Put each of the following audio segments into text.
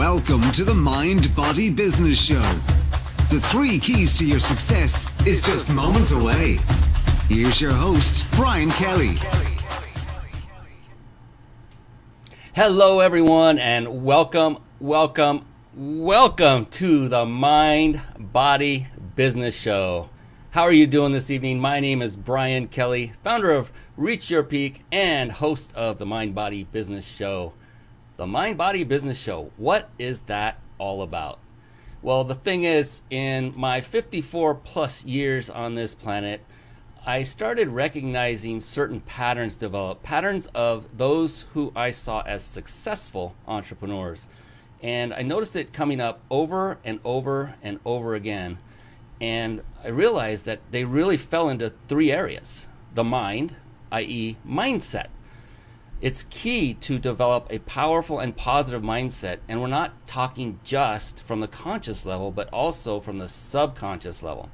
Welcome to the Mind Body Business Show. The 3 keys to your success is just moments away. Here's your host, Brian Kelly. Hello everyone, and welcome to the Mind Body Business Show. How are you doing this evening? My name is Brian Kelly, founder of Reach Your Peak and host of the Mind Body Business Show. The Mind Body Business Show, what is that all about? Well, the thing is, in my 54 plus years on this planet, I started recognizing certain patterns develop, patterns of those who I saw as successful entrepreneurs. And I noticed it coming up over and over and over again. And I realized that they really fell into 3 areas. The mind, i.e. mindset. It's key to develop a powerful and positive mindset. And we're not talking just from the conscious level, but also from the subconscious level.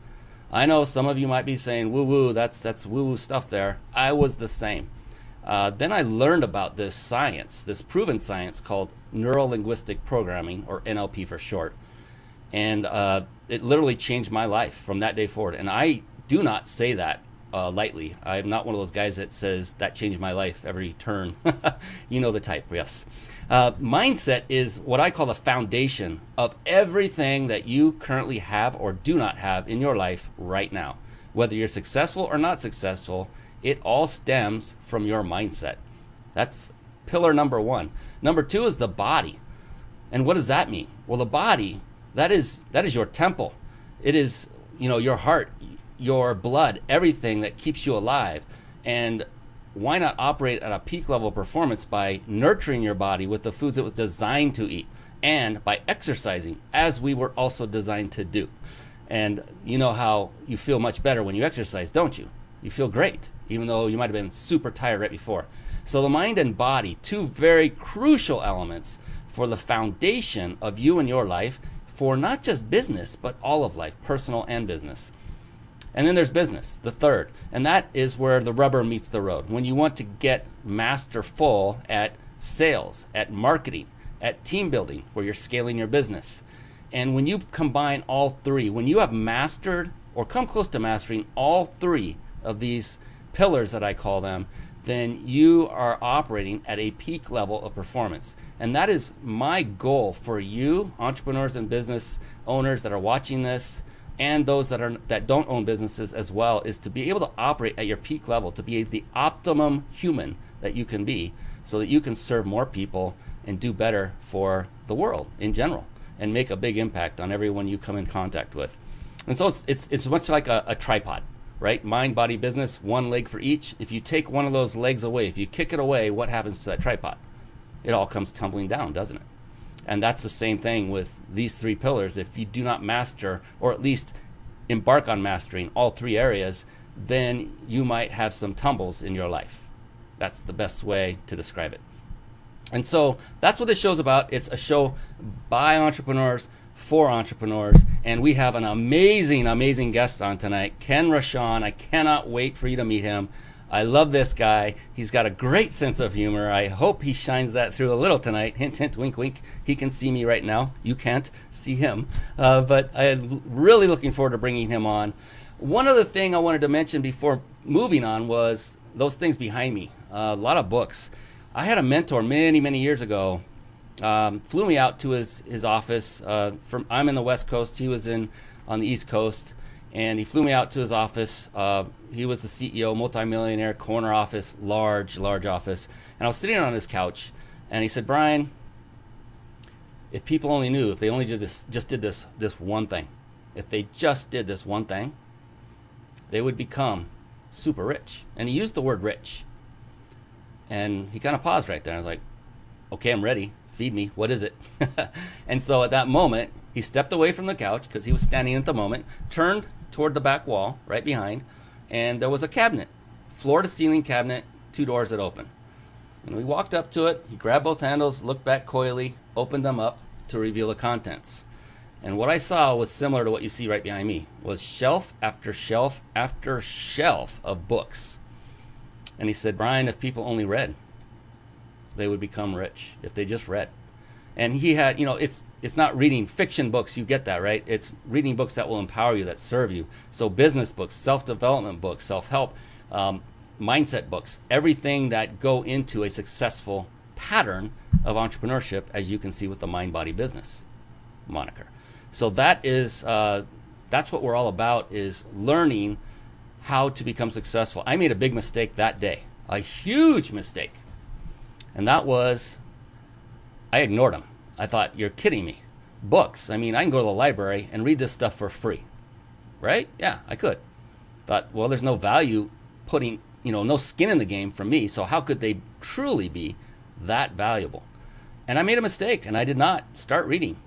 I know some of you might be saying, woo-woo, that's woo-woo stuff there. I was the same. Then I learned about this science, this proven science called neuro-linguistic programming, or NLP for short. And it literally changed my life from that day forward. And I do not say that lightly. I'm not one of those guys that says that changed my life every turn. You know the type, yes. Mindset is what I call the foundation of everything that you currently have or do not have in your life right now. Whether you're successful or not successful, it all stems from your mindset. That's pillar number 1. Number 2 is the body. And what does that mean? Well, the body, that is your temple. It is, your heart, your blood, everything that keeps you alive. And why not operate at a peak level of performance by nurturing your body with the foods it was designed to eat, and by exercising as we were also designed to do. And you know how you feel much better when you exercise, don't you? You feel great, even though you might have been super tired right before. So the mind and body, 2 very crucial elements for the foundation of you and your life, for not just business, but all of life, personal and business. And then there's business, the 3rd, and that is where the rubber meets the road. When you want to get masterful at sales, at marketing, at team building, where you're scaling your business. And when you combine all 3, when you have mastered or come close to mastering all 3 of these pillars that I call them, then you are operating at a peak level of performance. And that is my goal for you, entrepreneurs and business owners that are watching this, and those that don't own businesses as well, is to be able to operate at your peak level, to be the optimum human that you can be, so that you can serve more people and do better for the world in general, and make a big impact on everyone you come in contact with. And so it's much like a tripod, right? Mind, body, business, 1 leg for each. If you take one of those legs away, if you kick it away, what happens to that tripod? It all comes tumbling down, doesn't it? And that's the same thing with these 3 pillars. If you do not master, or at least embark on mastering all 3 areas, then you might have some tumbles in your life. That's the best way to describe it. And so that's what this show's about. It's a show by entrepreneurs for entrepreneurs. And we have an amazing, amazing guest on tonight, Ken Rochon. I cannot wait for you to meet him. I love this guy. He's got a great sense of humor. I hope he shines that through a little tonight. Hint, hint, wink, wink. He can see me right now. You can't see him. But I'm really looking forward to bringing him on. One other thing I wanted to mention before moving on was those things behind me. A lot of books. I had a mentor many, many years ago. Flew me out to his office. I'm in the West Coast. He was on the East Coast. And he flew me out to his office. He was the CEO, multimillionaire, corner office, large office. And I was sitting on his couch, and he said, Brian, if people only knew, if they only did this one thing, if they just did this one thing, they would become super rich. And he used the word rich. And he kind of paused right there. I was like, okay, I'm ready. Feed me. What is it? And so at that moment, he stepped away from the couch, because he was standing at the moment, turned toward the back wall right behind, and there was a cabinet, floor to ceiling cabinet, 2 doors that open. And we walked up to it. He grabbed both handles, looked back coyly, opened them up to reveal the contents. And what I saw was similar to what you see right behind me, was shelf after shelf after shelf of books. And he said, Brian, if people only read, they would become rich if they just read. And he had, it's not reading fiction books, you get that, right? It's reading books that will empower you, that serve you. So business books, self-development books, self-help, mindset books, everything that go into a successful pattern of entrepreneurship, as you can see with the Mind Body Business moniker. So that's what we're all about, is learning how to become successful. I made a big mistake that day, a huge mistake. And that was, I ignored them. I thought, you're kidding me. Books. I mean, I can go to the library and read this stuff for free, right? Yeah, I could. Thought, well, there's no value putting, no skin in the game from me. So how could they truly be that valuable? And I made a mistake, and I did not start reading.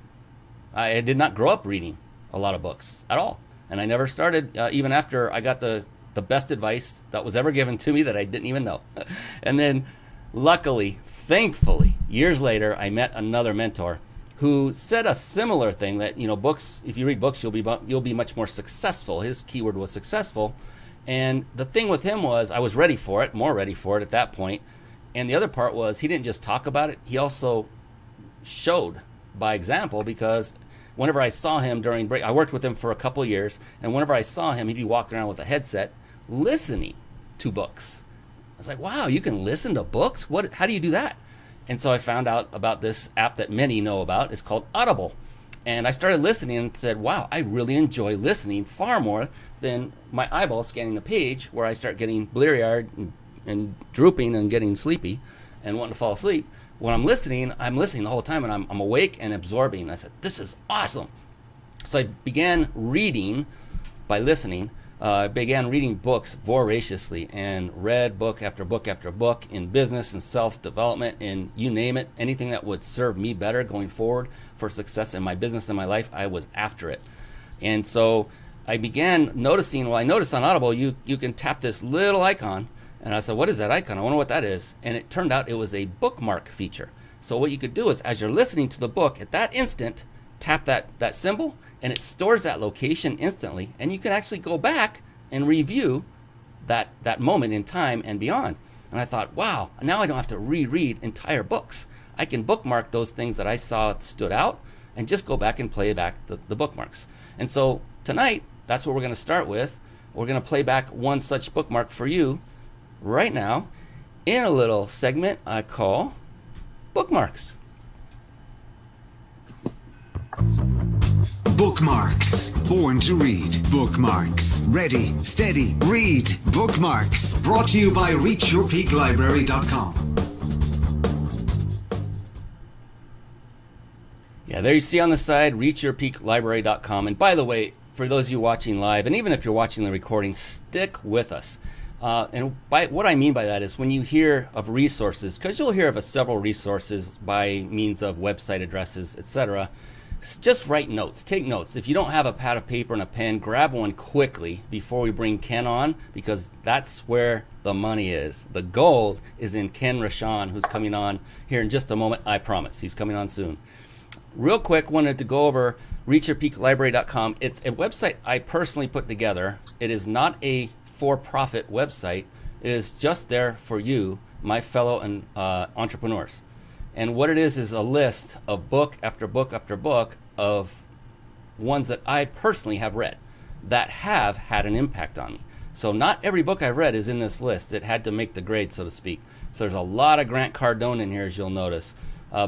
I did not grow up reading a lot of books at all. And I never started, even after I got the best advice that was ever given to me that I didn't even know. And then luckily, thankfully, years later, I met another mentor who said a similar thing, that, books, if you read books, you'll be much more successful. His keyword was successful. And the thing with him was, I was ready for it, more ready for it at that point. And the other part was, he didn't just talk about it, he also showed by example, because whenever I saw him during break, I worked with him for a couple years, and whenever I saw him, he'd be walking around with a headset listening to books. I was like, wow, you can listen to books? How do you do that? And so I found out about this app that many know about. It's called Audible. And I started listening and said, wow, I really enjoy listening far more than my eyeballs scanning the page, where I start getting bleary-eyed and drooping and getting sleepy and wanting to fall asleep. When I'm listening the whole time, and I'm awake and absorbing. I said, this is awesome. So I began reading by listening. I began reading books voraciously, and read book after book after book in business and self-development, and you name it, anything that would serve me better going forward for success in my business and my life, I was after it. And so I began noticing, I noticed on Audible, you can tap this little icon. And I said, what is that icon? I wonder what that is. And it turned out it was a bookmark feature. So what you could do is, as you're listening to the book, at that instant, tap that symbol, and it stores that location instantly. And you can actually go back and review that moment in time and beyond. And I thought, wow, now I don't have to reread entire books. I can bookmark those things that I saw stood out and just go back and play back the bookmarks. And so tonight, that's what we're going to start with. We're going to play back one such bookmark for you right now in a little segment I call Bookmarks. Bookmarks. Born to read. Bookmarks. Ready, steady, read. Bookmarks. Brought to you by ReachYourPeakLibrary.com. Yeah, there you see on the side, ReachYourPeakLibrary.com. And by the way, for those of you watching live, and even if you're watching the recording, stick with us. And by what I mean by that is, when you hear of resources, because you'll hear of several resources by means of website addresses, etc., just write notes. Take notes. If you don't have a pad of paper and a pen, grab one quickly before we bring Ken on, because that's where the money is. The gold is in Ken Rochon, who's coming on here in just a moment. I promise. He's coming on soon. Real quick, wanted to go over ReachYourPeakLibrary.com. It's a website I personally put together. It is not a for-profit website. It is just there for you, my fellow entrepreneurs. And what it is a list of book after book after book of ones that I personally have read that have had an impact on me. So not every book I've read is in this list. It had to make the grade, so to speak. So there's a lot of Grant Cardone in here, as you'll notice.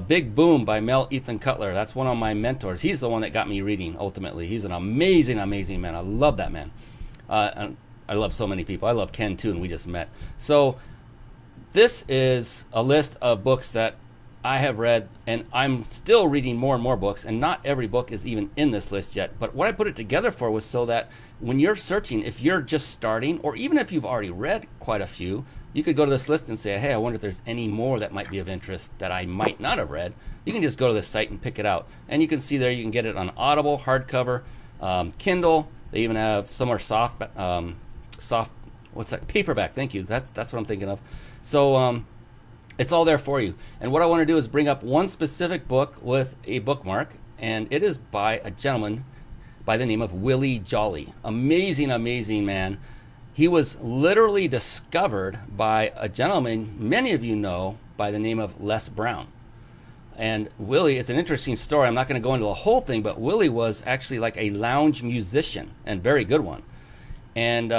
Big Boom by Mel Ethan Cutler. That's one of my mentors. He's the one that got me reading, ultimately. He's an amazing, amazing man. I love that man. And I love so many people. I love Ken, too, and we just met. So this is a list of books that I have read, and I'm still reading more and more books, and not every book is even in this list yet. But what I put it together for was so that when you're searching, if you're just starting, or even if you've already read quite a few, you could go to this list and say, hey, I wonder if there's any more that might be of interest that I might not have read. You can just go to this site and pick it out. And you can see there, you can get it on Audible, hardcover, Kindle. They even have some are soft, what's that? Paperback. Thank you. That's what I'm thinking of. So it's all there for you. And what I want to do is bring up one specific book with a bookmark, and it is by a gentleman by the name of Willie Jolly. Amazing, amazing man. He was literally discovered by a gentleman many of you know by the name of Les Brown. And Willie, it's an interesting story. I'm not going to go into the whole thing, but Willie was actually like a lounge musician, and very good one. And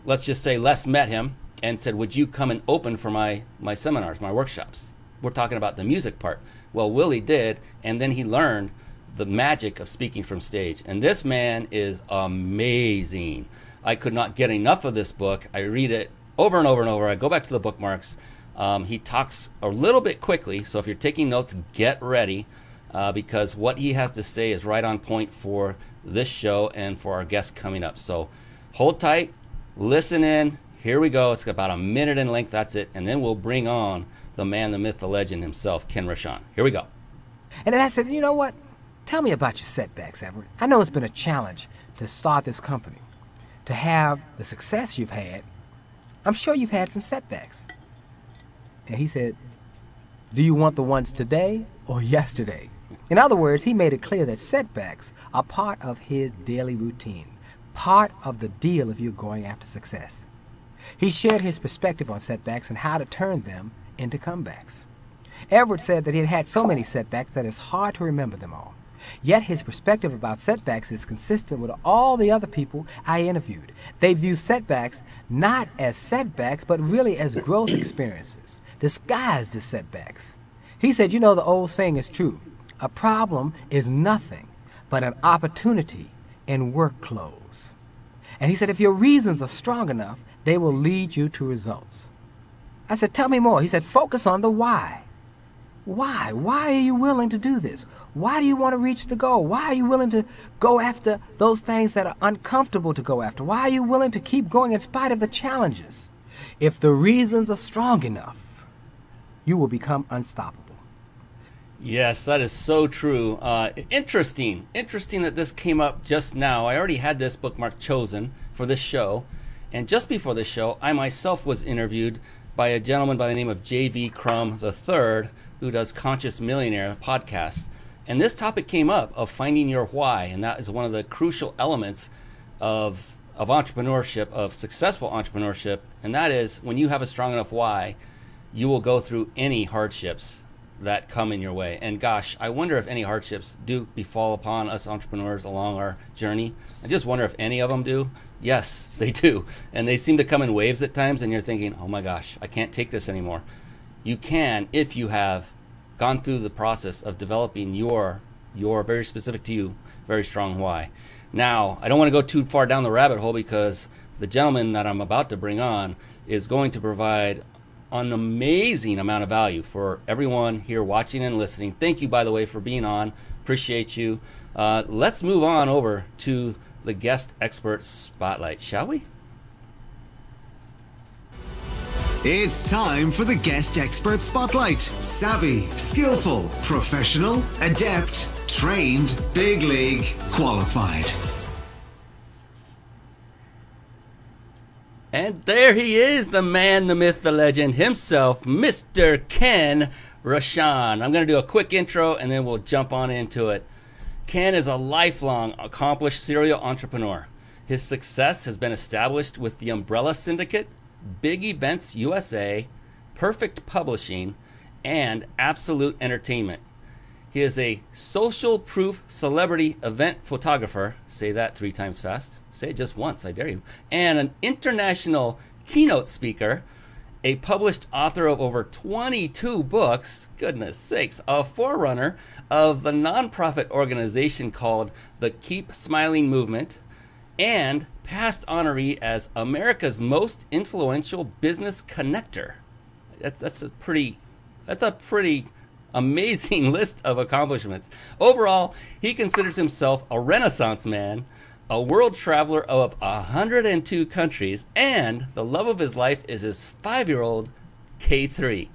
let's just say Les met him and said, would you come and open for my seminars, my workshops? We're talking about the music part. Well, Willie did, and then he learned the magic of speaking from stage. And this man is amazing. I could not get enough of this book. I read it over and over and over. I go back to the bookmarks. He talks a little bit quickly, so if you're taking notes, get ready, because what he has to say is right on point for this show and for our guests coming up. So hold tight, listen in. Here we go. It's about a minute in length. That's it. And then we'll bring on the man, the myth, the legend himself, Ken Rochon. Here we go. And then I said, you know what? Tell me about your setbacks, Edward. I know it's been a challenge to start this company. To have the success you've had, I'm sure you've had some setbacks. And he said, do you want the ones today or yesterday? In other words, he made it clear that setbacks are part of his daily routine, part of the deal if you're going after success. He shared his perspective on setbacks and how to turn them into comebacks. Edward said that he had had so many setbacks that it's hard to remember them all. Yet his perspective about setbacks is consistent with all the other people I interviewed. They view setbacks not as setbacks, but really as growth experiences, disguised as setbacks. He said, you know, the old saying is true. A problem is nothing but an opportunity in work clothes. And he said, if your reasons are strong enough, they will lead you to results. I said, tell me more. He said, focus on the why. Why? Why are you willing to do this? Why do you want to reach the goal? Why are you willing to go after those things that are uncomfortable to go after? Why are you willing to keep going in spite of the challenges? If the reasons are strong enough, you will become unstoppable. Yes, that is so true. Interesting that this came up just now. I already had this bookmark chosen for this show. And just before the show, I myself was interviewed by a gentleman by the name of J.V. Crum III, who does Conscious Millionaire podcast. And this topic came up of finding your why, and that is one of the crucial elements of entrepreneurship, of successful entrepreneurship, and that is when you have a strong enough why, you will go through any hardships that come in your way. And gosh, I wonder if any hardships do befall upon us entrepreneurs along our journey. I just wonder if any of them do. Yes, they do. And they seem to come in waves at times, and you're thinking, oh my gosh, I can't take this anymore. You can if you have gone through the process of developing your very specific to you, very strong why. Now, I don't want to go too far down the rabbit hole because the gentleman that I'm about to bring on is going to provide an amazing amount of value for everyone here watching and listening. Thank you, by the way, for being on. Appreciate you. Let's move on over to the guest expert spotlight, shall we? It's time for the guest expert spotlight. Savvy, skillful, professional, adept, trained, big league, qualified. And there he is, the man, the myth, the legend himself, Mr. Ken Rochon. I'm going to do a quick intro and then we'll jump on into it. Ken is a lifelong accomplished serial entrepreneur. His success has been established with the Umbrella Syndicate, Big Events USA, Perfect Publishing, and Absolute Entertainment. He is a social proof celebrity event photographer. Say that 3 times fast. Say it just once, I dare you. And an international keynote speaker, a published author of over 22 books, goodness sakes, a forerunner of the nonprofit organization called the Keep Smiling Movement, and past honoree as America's most influential business connector. That's a pretty amazing list of accomplishments. Overall, he considers himself a Renaissance man, a world traveler of 102 countries, and the love of his life is his 5-year-old K3.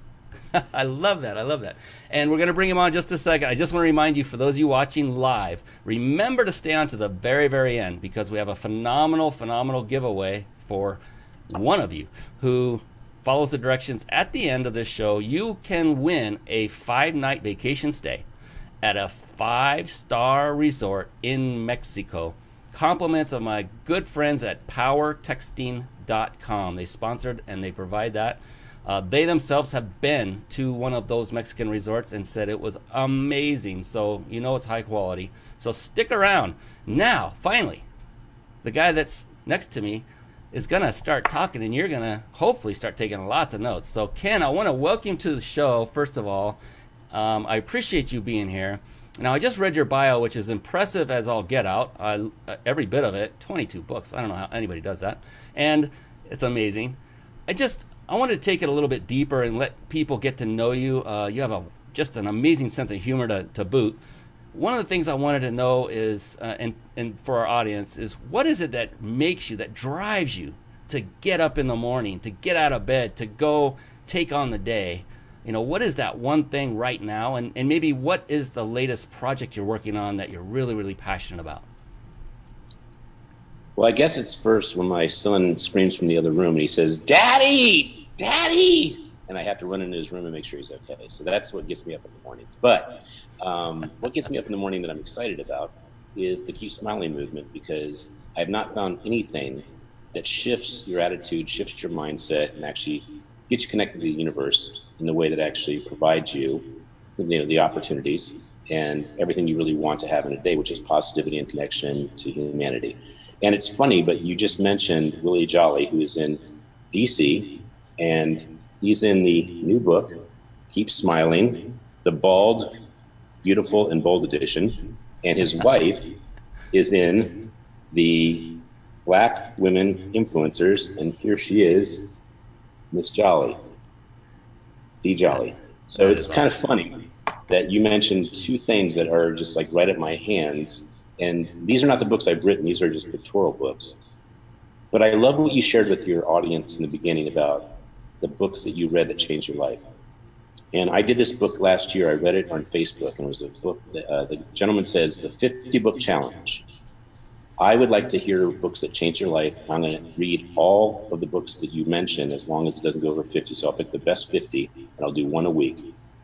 I love that. I love that. And we're going to bring him on just a second. I just want to remind you, for those of you watching live, remember to stay on to the very, very end because we have a phenomenal giveaway for one of you who follows the directions at the end of this show. You can win a 5-night vacation stay at a 5-star resort in Mexico. Compliments of my good friends at powertexting.com. They sponsored and they provide that. They themselves have been to one of those Mexican resorts and said it was amazing. So you know it's high quality. So stick around. Now, finally, the guy that's next to me is going to start talking, and you're going to hopefully start taking lots of notes. So Ken, I want to welcome you to the show, first of all. I appreciate you being here. Now, I just read your bio, which is impressive as all get out. Every bit of it, 22 books. I don't know how anybody does that. And it's amazing. I wanted to take it a little bit deeper and let people get to know you. You have just an amazing sense of humor to boot. One of the things I wanted to know is, and for our audience, is what is it that makes you, that drives you to get up in the morning, to get out of bed, to go take on the day? You know, what is that one thing right now? And maybe what is the latest project you're working on that you're really, really passionate about? Well, I guess it's first when my son screams from the other room and he says, "Daddy, Daddy!" And I have to run into his room and make sure he's okay. So that's what gets me up in the mornings. But what gets me up in the morning that I'm excited about is the Keep Smiling movement, because I have not found anything that shifts your attitude, shifts your mindset, and actually gets you connected to the universe in the way that actually provides you, the opportunities and everything you really want to have in a day, which is positivity and connection to humanity. And it's funny, but you just mentioned Willie Jolly, who is in DC, and he's in the new book, Keep Smiling, the Bald, Beautiful, and Bold edition. And his wife is in the Black Women Influencers, and here she is, Miss Jolly, D Jolly. So it's kind of funny that you mentioned two things that are just like right at my hands. And these are not the books I've written, these are just pictorial books. But I love what you shared with your audience in the beginning about the books that you read that changed your life. And I did this book last year. I read it on Facebook, and it was a book that the gentleman says, the 50 book challenge. I would like to hear books that change your life. I'm going to read all of the books that you mentioned as long as it doesn't go over 50. So I'll pick the best 50 and I'll do one a week.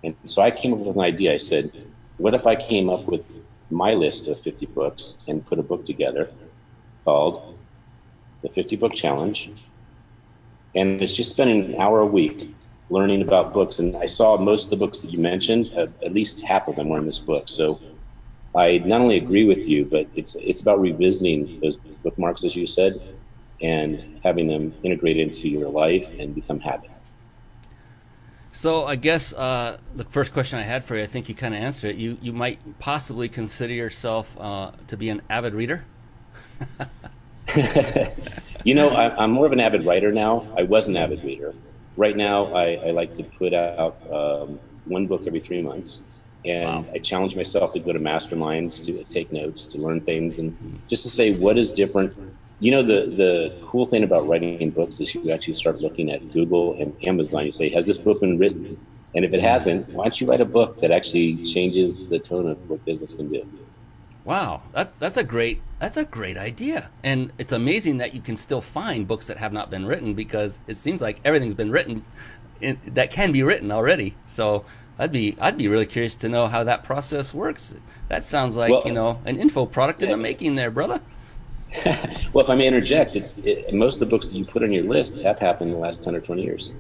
And so I came up with an idea. I said, what if I came up with my list of 50 books and put a book together called the 50 book challenge? And it's just spending an hour a week learning about books. And I saw most of the books that you mentioned, at least half of them were in this book. So I not only agree with you, but it's about revisiting those bookmarks, as you said, and having them integrate into your life and become habit. So I guess the first question I had for you, I think you kind of answered it. You might possibly consider yourself to be an avid reader? You know, I'm more of an avid writer now. I was an avid reader. Right now, I like to put out one book every 3 months. And wow. I challenge myself to go to masterminds, to take notes, to learn things, and just to say what is different. You know, the cool thing about writing books is you actually start looking at Google and Amazon. You say, has this book been written? And if it hasn't, why don't you write a book that actually changes the tone of what business can do? Wow, that's a great idea. And it's amazing that you can still find books that have not been written, because it seems like everything's been written that can be written already. So I'd be really curious to know how that process works. That sounds like, well, an info product in the making there, brother. Well, if I may interject, most of the books that you put on your list have happened in the last 10 or 20 years.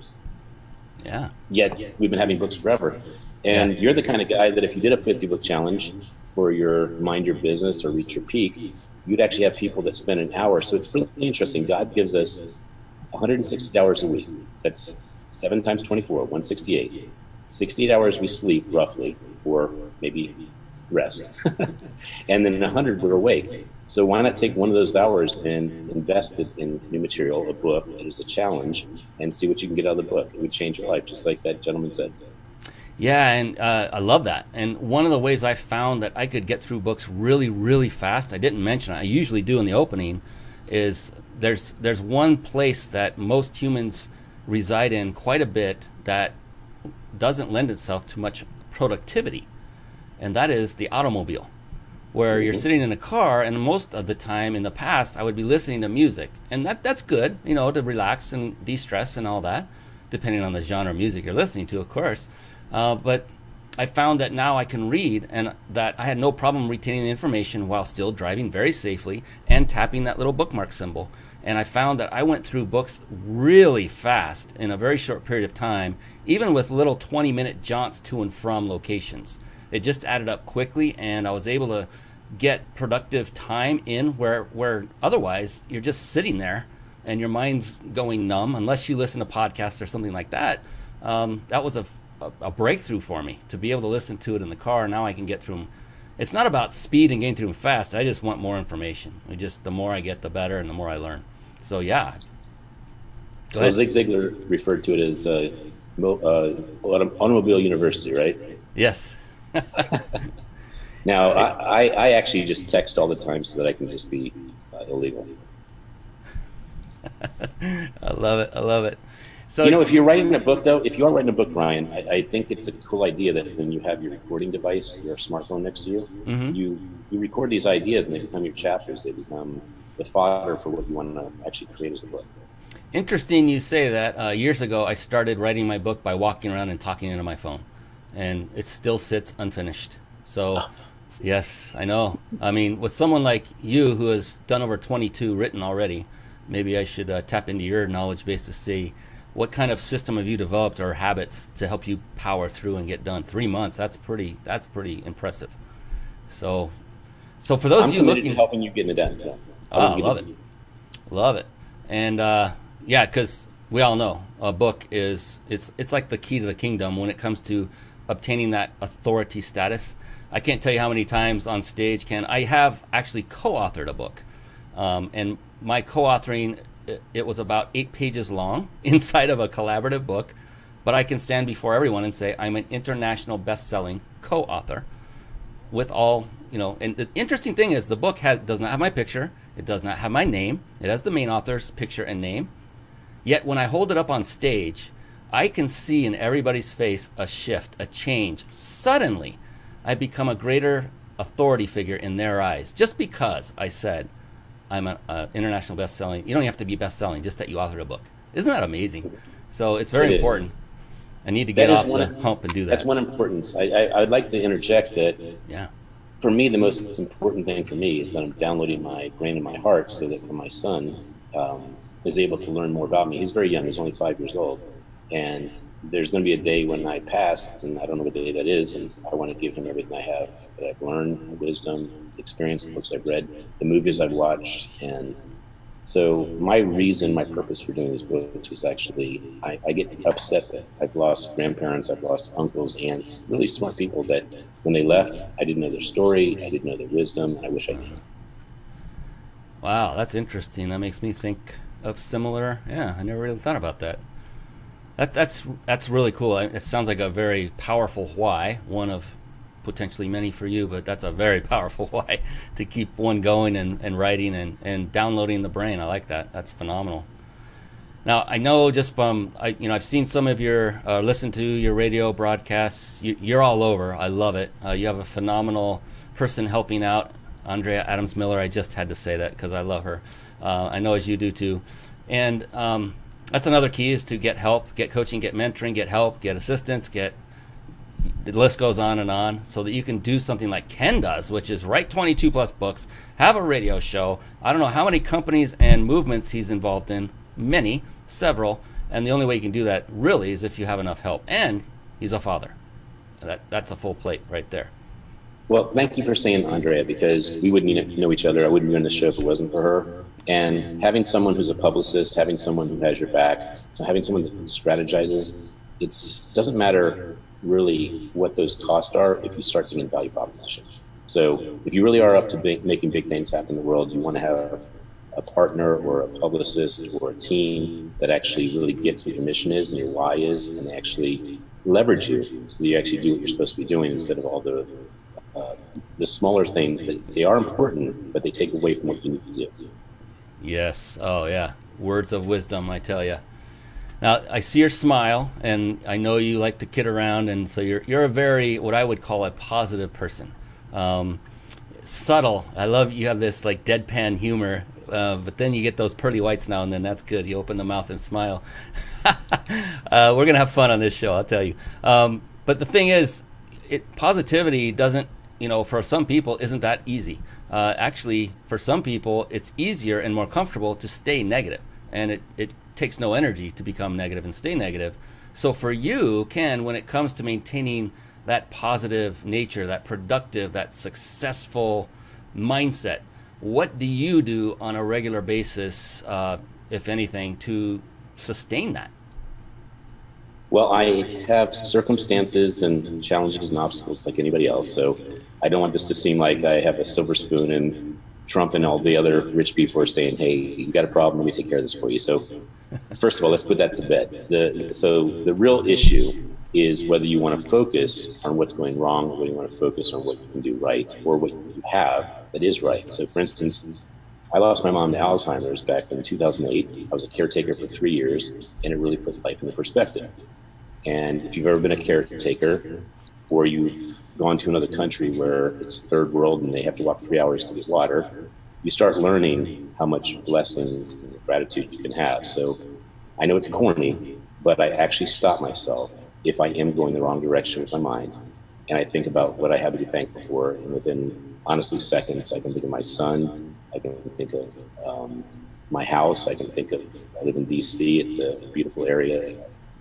Yeah. Yet we've been having books forever. And you're the kind of guy that if you did a 50 book challenge for your Mind Your Business or Reach Your Peak, you'd actually have people that spend an hour. So it's really interesting. God gives us 160 hours a week. That's 7 times 24, 168. 68 hours we sleep roughly, or maybe rest. And then 100 we're awake. So why not take one of those hours and invest it in new material, a book that is a challenge, and see what you can get out of the book. It would change your life, just like that gentleman said. Yeah, and I love that. And one of the ways I found that I could get through books really, really fast, I didn't mention it, I usually do in the opening, is there's one place that most humans reside in quite a bit that doesn't lend itself to much productivity, and that is the automobile, where you're sitting in a car, and most of the time in the past I would be listening to music, and that's good, to relax and de-stress and all that, depending on the genre of music you're listening to, of course. But I found that now I can read, and that I had no problem retaining the information while still driving very safely and tapping that little bookmark symbol. And I found that I went through books really fast in a very short period of time, even with little 20-minute jaunts to and from locations. It just added up quickly, and I was able to get productive time in where otherwise you're just sitting there and your mind's going numb unless you listen to podcasts or something like that. That was a breakthrough for me to be able to listen to it in the car. Now I can get through them. It's not about speed and getting through them fast. I just want more information. The more I get, the better, and the more I learn. So yeah. Well, Zig Ziglar referred to it as automobile university, right? Yes. Now, I actually just text all the time so that I can just be illegal. I love it. I love it. So, if you're writing a book, though, if you are writing a book, Brian, I think it's a cool idea that when you have your recording device, your smartphone next to you, you record these ideas and they become your chapters. They become the fodder for what you want to actually create as a book. Interesting you say that. Years ago, I started writing my book by walking around and talking into my phone, and it still sits unfinished. So, yes, I know. I mean, with someone like you who has done over 22 written already, maybe I should tap into your knowledge base to see what kind of system have you developed or habits to help you power through and get done. 3 months, that's pretty impressive. So for those of you looking, to helping you get it done. I love it. Love it. And yeah, because we all know a book it's like the key to the kingdom when it comes to obtaining that authority status. I can't tell you how many times on stage I have actually co-authored a book, and my co-authoring, it was about 8 pages long inside of a collaborative book, but I can stand before everyone and say I'm an international best-selling co-author with all, and the interesting thing is the book does not have my picture, it does not have my name, it has the main author's picture and name, yet when I hold it up on stage, I can see in everybody's face a shift, a change. Suddenly, I become a greater authority figure in their eyes just because I said I'm an international best-selling. You don't have to be best-selling, just that you authored a book. Isn't that amazing? So it's very important. I need to get off the hump and do that. That's one importance. I'd like to interject that. Yeah. For me, the most important thing for me is that I'm downloading my brain and my heart so that when my son is able to learn more about me. He's very young. He's only 5 years old. And there's going to be a day when I pass, and I don't know what day that is, and I want to give him everything I have that I've learned, wisdom, experience, the books I've read, the movies I've watched. And so my purpose for doing this book is actually, I get upset that I've lost grandparents, I've lost uncles, aunts, really smart people that when they left, I didn't know their story, I didn't know their wisdom, and I wish I did. Wow, that's interesting. That makes me think of similar, I never really thought about that. That's really cool. It sounds like a very powerful why, one of potentially many for you, but that's a very powerful why to keep one going and writing and downloading the brain. I like that. That's phenomenal. Now I know just I've seen some of your listened to your radio broadcasts. You're all over. I love it. You have a phenomenal person helping out, Andrea Adams Miller. I just had to say that because I love her. I know as you do too, and that's another key is to get help, get coaching, get mentoring, get help, get assistance, the list goes on so that you can do something like Ken does, which is write 22 plus books, have a radio show. I don't know how many companies and movements he's involved in, several, and the only way you can do that really is if you have enough help. And he's a father. That's a full plate right there. Well, thank you for saying Andrea, because we wouldn't know each other. I wouldn't be on the show if it wasn't for her. And having someone who's a publicist, having someone who has your back, so having someone that strategizes, it doesn't matter really what those costs are if you start thinking value proposition. So if you really are up to making big things happen in the world, you want to have a partner or a publicist or a team that actually really gets what your mission is and your why is, and they actually leverage you so that you actually do what you're supposed to be doing instead of all the smaller things that they are important, but they take away from what you need to do. Yes. Oh, yeah. Words of wisdom, I tell you. Now, I see your smile, and I know you like to kid around, and so you're a very, what I would call a positive person. Subtle. I love you have this like deadpan humor, but then you get those pearly whites now and then. That's good. You open the mouth and smile. We're going to have fun on this show, I'll tell you. But the thing is, positivity doesn't, for some people isn't that easy. Actually, for some people, it's easier and more comfortable to stay negative, and it takes no energy to become negative and stay negative. So for you, Ken, when it comes to maintaining that positive nature, that productive, that successful mindset, what do you do on a regular basis, if anything, to sustain that? Well, I have circumstances and challenges and obstacles like anybody else. So I don't want this to seem like I have a silver spoon and Trump and all the other rich people are saying, hey, you got a problem, let me take care of this for you. So first of all, let's put that to bed. So the real issue is whether you want to focus on what's going wrong, or whether you want to focus on what you can do right, or what you have that is right. So for instance, I lost my mom to Alzheimer's back in 2008. I was a caretaker for 3 years, and it really put life into perspective. And if you've ever been a caretaker, or you've gone to another country where it's third world and they have to walk 3 hours to get water, you start learning how much blessings and gratitude you can have. So I know it's corny, but I actually stop myself if I am going the wrong direction with my mind. And I think about what I have to be thankful for. And within, honestly, seconds, I can think of my son. I can think of my house. I can think of, I live in DC. It's a beautiful area.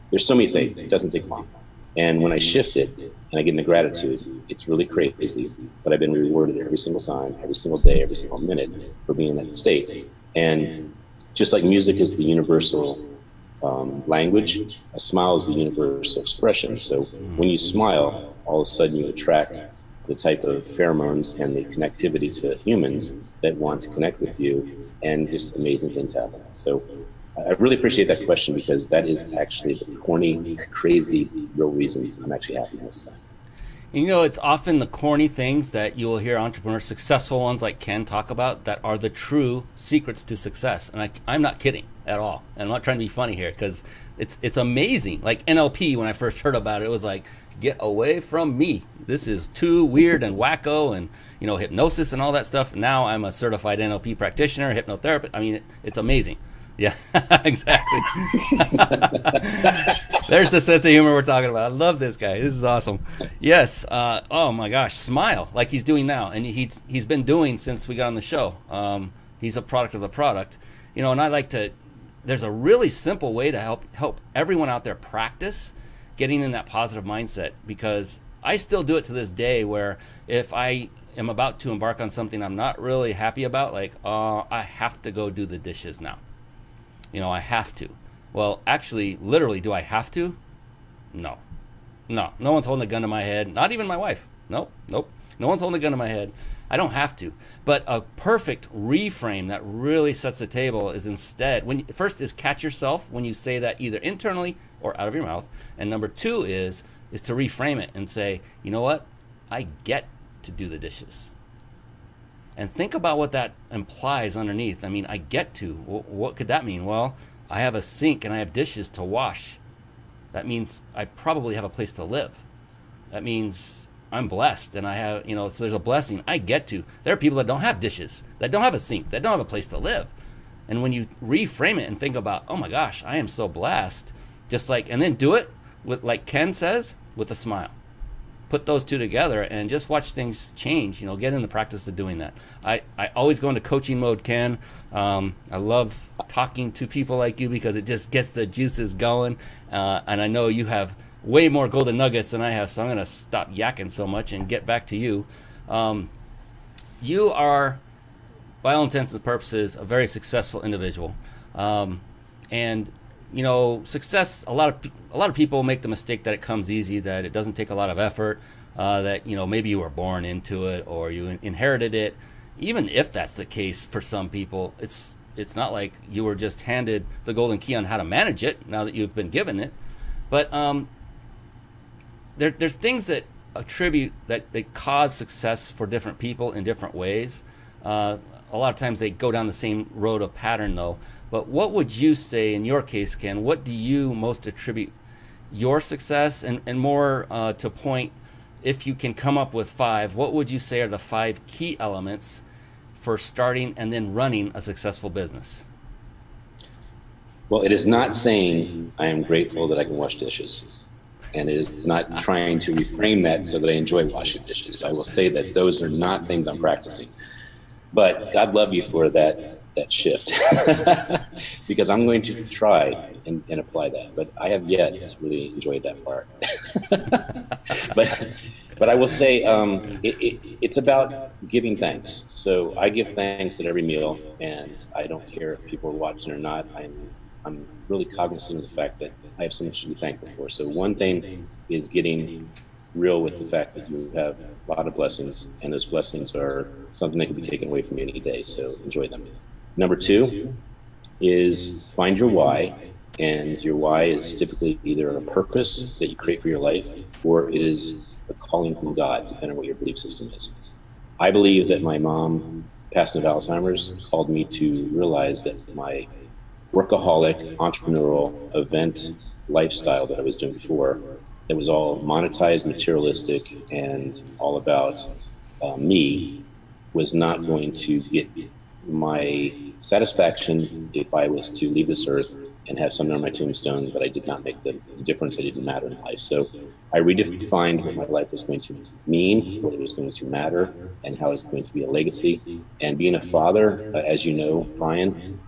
There's so many things. It doesn't take long. And when I shift it and I get into gratitude, it's really crazy, but I've been rewarded every single time, every single day, every single minute for being in that state. And just like music is the universal language, a smile is the universal expression. So when you smile, all of a sudden you attract the type of pheromones and the connectivity to humans that want to connect with you, and just amazing things happen. So I really appreciate that question, because that is actually the corny, crazy, real reason I'm actually happy most of the time. It's often the corny things that you will hear entrepreneurs, successful ones like Ken, talk about that are the true secrets to success. And I'm not kidding at all. And I'm not trying to be funny here, because it's amazing. Like NLP, when I first heard about it, it was like, get away from me. This is too weird and wacko, and hypnosis and all that stuff. Now I'm a certified NLP practitioner, hypnotherapist. I mean, it's amazing. Yeah, exactly. There's the sense of humor we're talking about. I love this guy. This is awesome. Yes. Oh my gosh, smile like he's doing now, and he's been doing since we got on the show. He's a product of the product, and I like to. There's a really simple way to help everyone out there practice getting in that positive mindset, because I still do it to this day, where if I am about to embark on something I'm not really happy about, like, I have to go do the dishes now. I have to. Well, actually, literally, do I have to? No. No one's holding a gun to my head. Not even my wife. Nope. No one's holding a gun to my head. I don't have to. But a perfect reframe that really sets the table is instead, first is catch yourself when you say that, either internally or out of your mouth. And number two is to reframe it and say, you know what? I get to do the dishes. And think about what that implies underneath. I mean, I get to. What could that mean? Well, I have a sink and I have dishes to wash. That means I probably have a place to live. That means I'm blessed, and I have, so there's a blessing. I get to. There are people that don't have dishes, that don't have a sink, that don't have a place to live. And when you reframe it and think about, oh my gosh, I am so blessed, just like, and then do it with, like Ken says, with a smile. Put those two together and just watch things change. Get in the practice of doing that. I always go into coaching mode, Ken. I love talking to people like you, because it just gets the juices going. And I know you have way more golden nuggets than I have, so I'm going to stop yakking so much and get back to you. You are, by all intents and purposes, a very successful individual. And success, a lot of people make the mistake that it comes easy, that it doesn't take a lot of effort, that maybe you were born into it or you inherited it. Even if that's the case for some people, it's not like you were just handed the golden key on how to manage it now that you've been given it. But there's things that that cause success for different people in different ways. A lot of times they go down the same road of pattern, though. But what would you say in your case, Ken? What do you most attribute your success, and more to point, if you can come up with 5, what would you say are the 5 key elements for starting and then running a successful business? Well, it is not saying I am grateful that I can wash dishes. and it is not trying to reframe that so that I enjoy washing dishes. I will say that those are not things I'm practicing. But God love you for that shift, because I'm going to try and apply that. But I have yet to really enjoy that part. But I will say it's about giving thanks. So I give thanks at every meal, and I don't care if people are watching or not. I'm really cognizant of the fact that I have so much to be thankful for. So one thing is getting real with the fact that you have a lot of blessings, and those blessings are something that can be taken away from you any day. So enjoy them. Number two is find your why. And your why is typically either a purpose that you create for your life, or it is a calling from God, depending on what your belief system is. I believe that my mom, passing of Alzheimer's, called me to realize that my workaholic, entrepreneurial, event lifestyle that I was doing before, that was all monetized, materialistic, and all about me, was not going to get my satisfaction if I was to leave this earth and have something on my tombstone that I did not make the difference, that didn't matter in life. So I redefined what my life was going to mean, what it was going to matter, and how it's going to be a legacy. And being a father, as you know, Brian,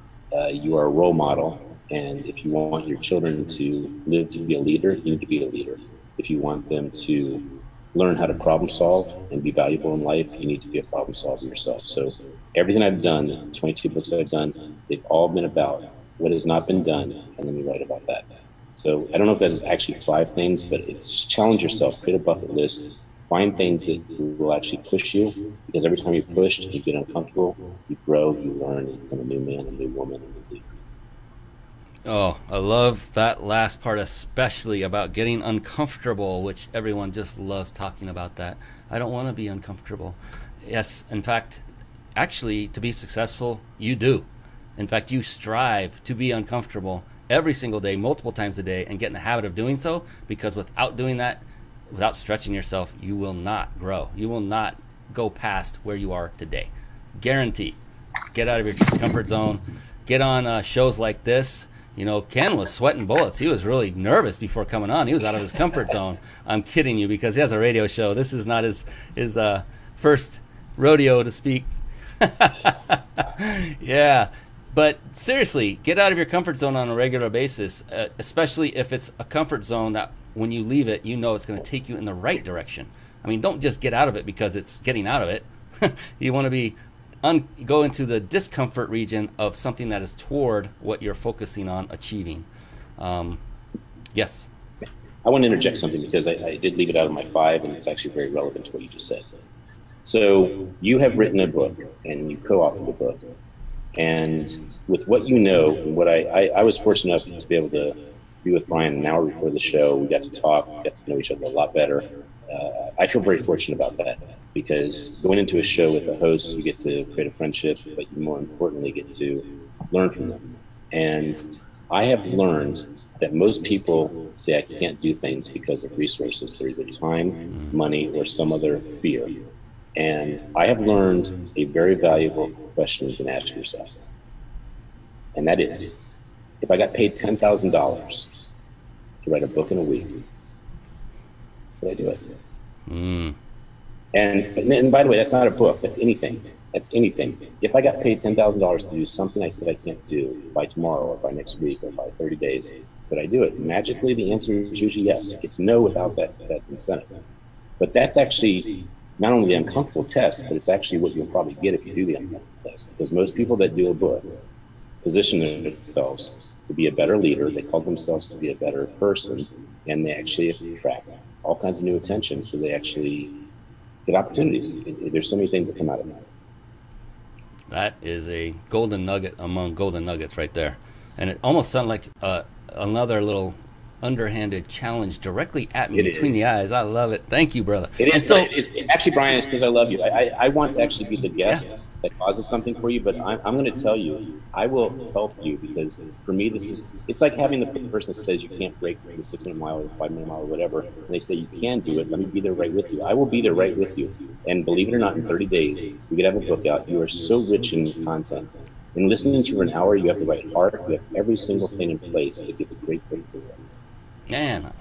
you are a role model. And if you want your children to live to be a leader, you need to be a leader. If you want them to learn how to problem solve and be valuable in life, you need to be a problem solver yourself. So everything I've done, 22 books I've done, they've all been about what has not been done, and let me write about that. So I don't know if that is actually 5 things, but it's just challenge yourself, create a bucket list, find things that will actually push you, because every time you're pushed, you get uncomfortable, you grow, you learn, you become a new man, a new woman, a new leader. Oh, I love that last part, especially about getting uncomfortable, which everyone just loves talking about that. I don't want to be uncomfortable. Yes, in fact, actually, to be successful, you do. In fact, you strive to be uncomfortable every single day, multiple times a day, and get in the habit of doing so, because without doing that, without stretching yourself, you will not grow. You will not go past where you are today. Guaranteed. Get out of your comfort zone. Get on shows like this. You know, Ken was sweating bullets. He was really nervous before coming on. He was out of his comfort zone. I'm kidding you, because he has a radio show. This is not his first rodeo to speak. Yeah. But seriously, get out of your comfort zone on a regular basis, especially if it's a comfort zone that when you leave it, you know it's going to take you in the right direction. I mean, don't just get out of it because it's getting out of it. You want to be go into the discomfort region of something that is toward what you're focusing on achieving. Yes. I want to interject something, because I did leave it out of my 5, and it's actually very relevant to what you just said. So you have written a book, and you co-authored a book. And with what you know, and what I was fortunate enough to be able to be with Brian an hour before the show. We got to talk, we got to know each other a lot better. I feel very fortunate about that, because going into a show with a host, you get to create a friendship, but you more importantly get to learn from them. And I have learned that most people say I can't do things because of resources. They're either time, money, or some other fear. And I have learned a very valuable question you can ask yourself. And that is, if I got paid $10,000 to write a book in a week, would I do it? And by the way, that's not a book, that's anything. That's anything. If I got paid $10,000 to do something I said I can't do by tomorrow or by next week or by 30 days, could I do it? Magically, the answer is usually yes. It's no without that incentive. But that's actually not only the uncomfortable test, but it's actually what you'll probably get if you do the uncomfortable test. Because most people that do a book position themselves to be a better leader, they call themselves to be a better person, and they actually attract all kinds of new attention, so they actually get opportunities. There's so many things that come out of that. That is a golden nugget among golden nuggets right there. And it almost sounded like another little underhanded challenge directly at me between the eyes. I love it. Thank you, brother. It is. So, actually, Brian, it's because I love you. I want to actually be the guest that causes something for you, but I'm going to tell you, I will help you, because for me, it's like having the person that says you can't break the 600 mile or 500 mile or whatever, and they say you can do it. Let me be there right with you. I will be there right with you. And believe it or not, in 30 days, we could have a book out. You are so rich in content. In listening to you for an hour, you have the right heart. You have every single thing in place to get a great book for you. Man,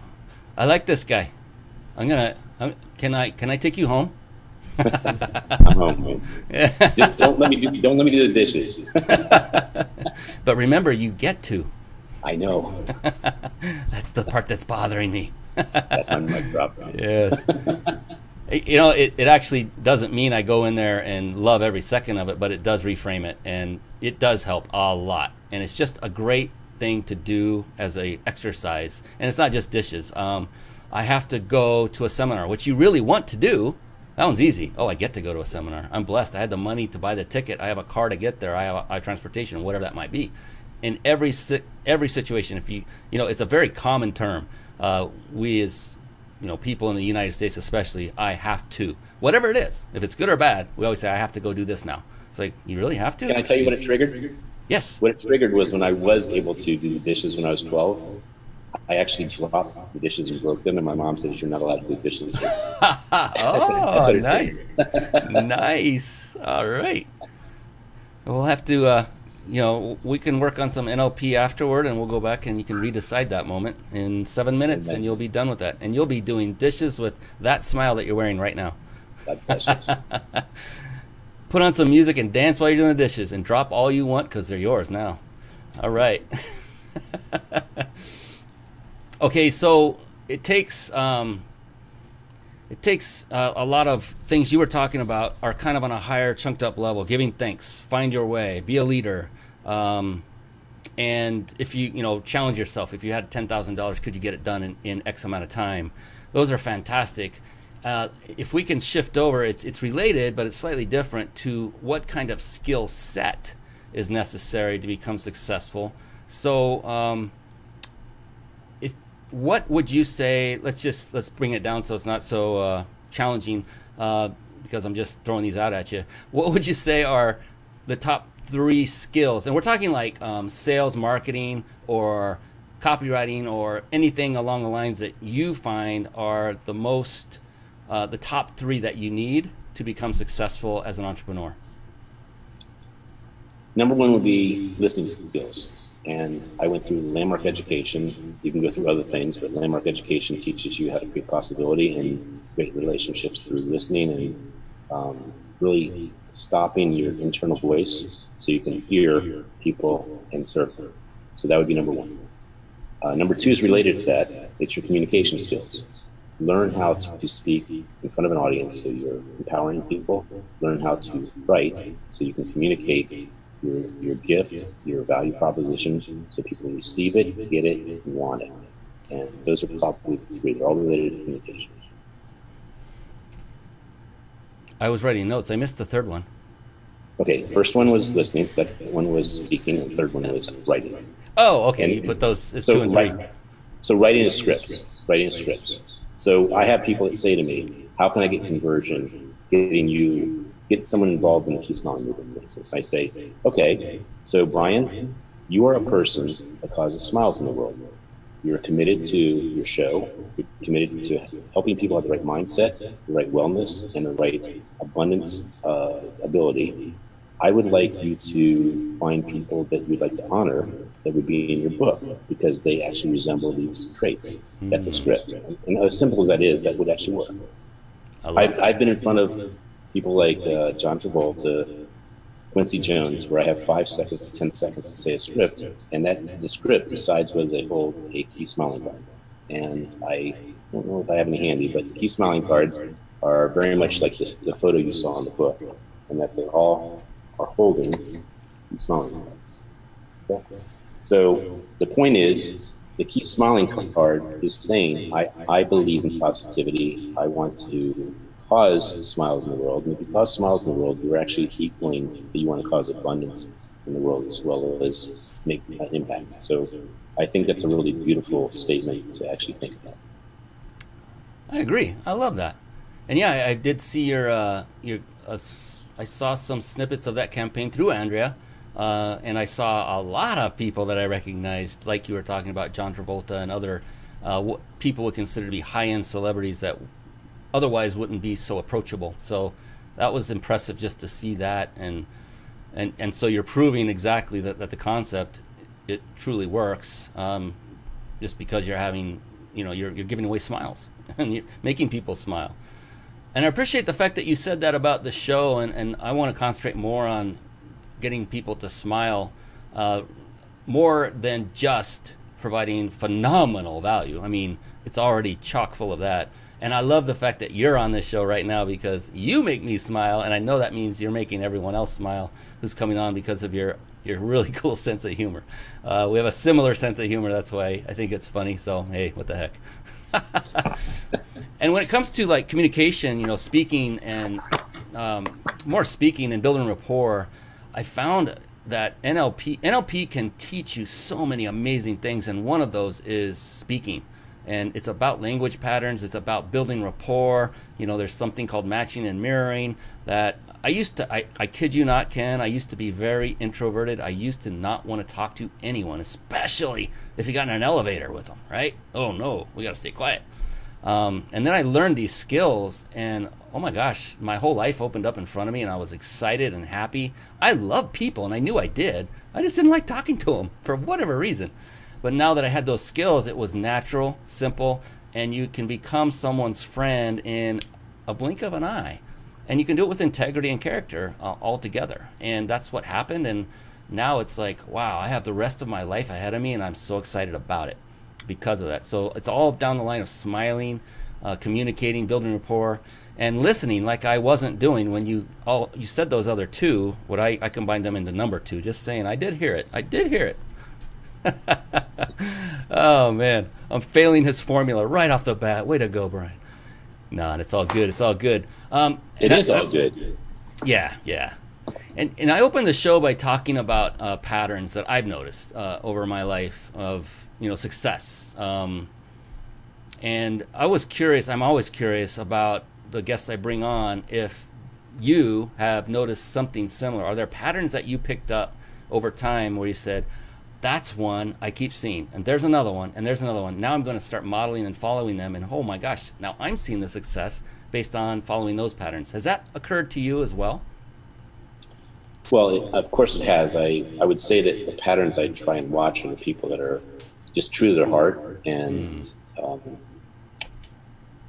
I like this guy. Can I take you home? I'm home, man. Just don't let me do the dishes. But remember, you get to. I know. That's the part that's bothering me. That's my mic drop. Yes. You know, it actually doesn't mean I go in there and love every second of it, but it does reframe it, and it does help a lot. And it's just a great thing to do as a exercise. And it's not just dishes. I have to go to a seminar, which you really want to do. That one's easy. Oh, I get to go to a seminar. I'm blessed. I had the money to buy the ticket. I have a car to get there. I have transportation, whatever that might be. In every situation, if you know, it's a very common term. We as people in the United States especially, I have to. Whatever it is. If it's good or bad, we always say, I have to go do this now. It's like, you really have to? Can I tell you what it triggered? Yes. What it triggered was when I was able to do the dishes when I was 12. I actually dropped the dishes and broke them, and my mom says, you're not allowed to do dishes. Oh, nice. Nice. All right. We'll have to, we can work on some NLP afterward, and we'll go back and you can redecide that moment in 7 minutes, and you'll be done with that. And you'll be doing dishes with that smile that you're wearing right now. God bless you. Put on some music and dance while you're doing the dishes, and drop all you want because they're yours now. All right. Okay, so it takes a lot of things you were talking about are kind of on a higher chunked up level. Giving thanks, find your way, be a leader, and if you challenge yourself. If you had $10,000, could you get it done in X amount of time? Those are fantastic. If we can shift over, it's related, but it's slightly different to what kind of skill set is necessary to become successful. So. What would you say? Let's bring it down so it's not so challenging, because I'm just throwing these out at you. What would you say are the top 3 skills? And we're talking like sales, marketing, or copywriting, or anything along the lines that you find are the top 3 that you need to become successful as an entrepreneur. Number 1 would be listening skills. And I went through landmark education. You can go through other things, but landmark education teaches you how to create possibility and create relationships through listening and really stopping your internal voice so you can hear people and serve them. So that would be number 1. Number 2 is related to that. It's your communication skills. Learn how to speak in front of an audience so you're empowering people. Learn how to write so you can communicate your gift, your value proposition, so people receive it, get it, and want it. And those are probably the 3. They're all related to communication. I was writing notes. I missed the 3rd one. Okay, first one was listening, second one was speaking, and third one was writing. Oh, okay. You put those as 2 and 3. So writing is scripts. Writing is scripts. So I have people that say to me, how can I get conversion, get someone involved in a key smiling movement, for instance. I say, okay, so Brian, you are a person that causes smiles in the world. You're committed to your show. You're committed to helping people have the right mindset, the right wellness, and the right abundance ability. I would like you to find people that you'd like to honor that would be in your book because they actually resemble these traits. That's a script. And as simple as that is, that would actually work. I've been in front of people like John Travolta, Quincy Jones, where I have 5 seconds to 10 seconds to say a script, and that the script decides whether they hold a key smiling card. And I don't know if I have any handy, but the key smiling cards are very much like the photo you saw in the book, and that they all are holding key smiling cards. Okay? So the point is, the keep smiling card is saying, I believe in positivity. I want to cause smiles in the world. And if you cause smiles in the world, you're actually equaling that you want to cause abundance in the world as well as make an impact. So I think that's a really beautiful statement to actually think about. I agree. I love that. And yeah, I did see your I saw some snippets of that campaign through Andrea. And I saw a lot of people that I recognized, like you were talking about, John Travolta and other what people would consider to be high-end celebrities that otherwise wouldn't be so approachable. So that was impressive just to see that. And so you're proving exactly that the concept, it truly works, just because you're having you're giving away smiles and you're making people smile. And I appreciate the fact that you said that about the show, and I want to concentrate more on getting people to smile, more than just providing phenomenal value. I mean, it's already chock full of that. And I love the fact that you're on this show right now because you make me smile, and I know that means you're making everyone else smile who's coming on because of your really cool sense of humor. We have a similar sense of humor, that's why I think it's funny, so hey, what the heck. And when it comes to like communication, speaking and more speaking and building rapport, I found that NLP can teach you so many amazing things, and one of those is speaking. And it's about language patterns. It's about building rapport. There's something called matching and mirroring that I kid you not, Ken, I used to be very introverted. I used to not want to talk to anyone, especially if you got in an elevator with them, right? Oh no, we got to stay quiet. And then I learned these skills, and oh my gosh, my whole life opened up in front of me, and I was excited and happy. I love people, and I knew I did. I just didn't like talking to them for whatever reason. But now that I had those skills, it was natural, simple, and you can become someone's friend in a blink of an eye. And you can do it with integrity and character all together. And that's what happened. And now it's like, wow, I have the rest of my life ahead of me, and I'm so excited about it because of that. So it's all down the line of smiling, communicating, building rapport, and listening like I wasn't doing when you said those other two. I combined them into number two, just saying I did hear it. I did hear it. Oh man, I'm failing his formula right off the bat. Way to go, Brian. No, it's all good. It's all good. It is all good. Yeah. And I opened the show by talking about patterns that I've noticed over my life of success. And I was curious. I'm always curious about the guests I bring on. If you have noticed something similar, are there patterns that you picked up over time where you said, that's one I keep seeing, and there's another one, and there's another one. Now I'm going to start modeling and following them, and oh my gosh, now I'm seeing the success based on following those patterns. Has that occurred to you as well? Well, of course it has. I would say that the patterns I try and watch are the people that are just true to their heart,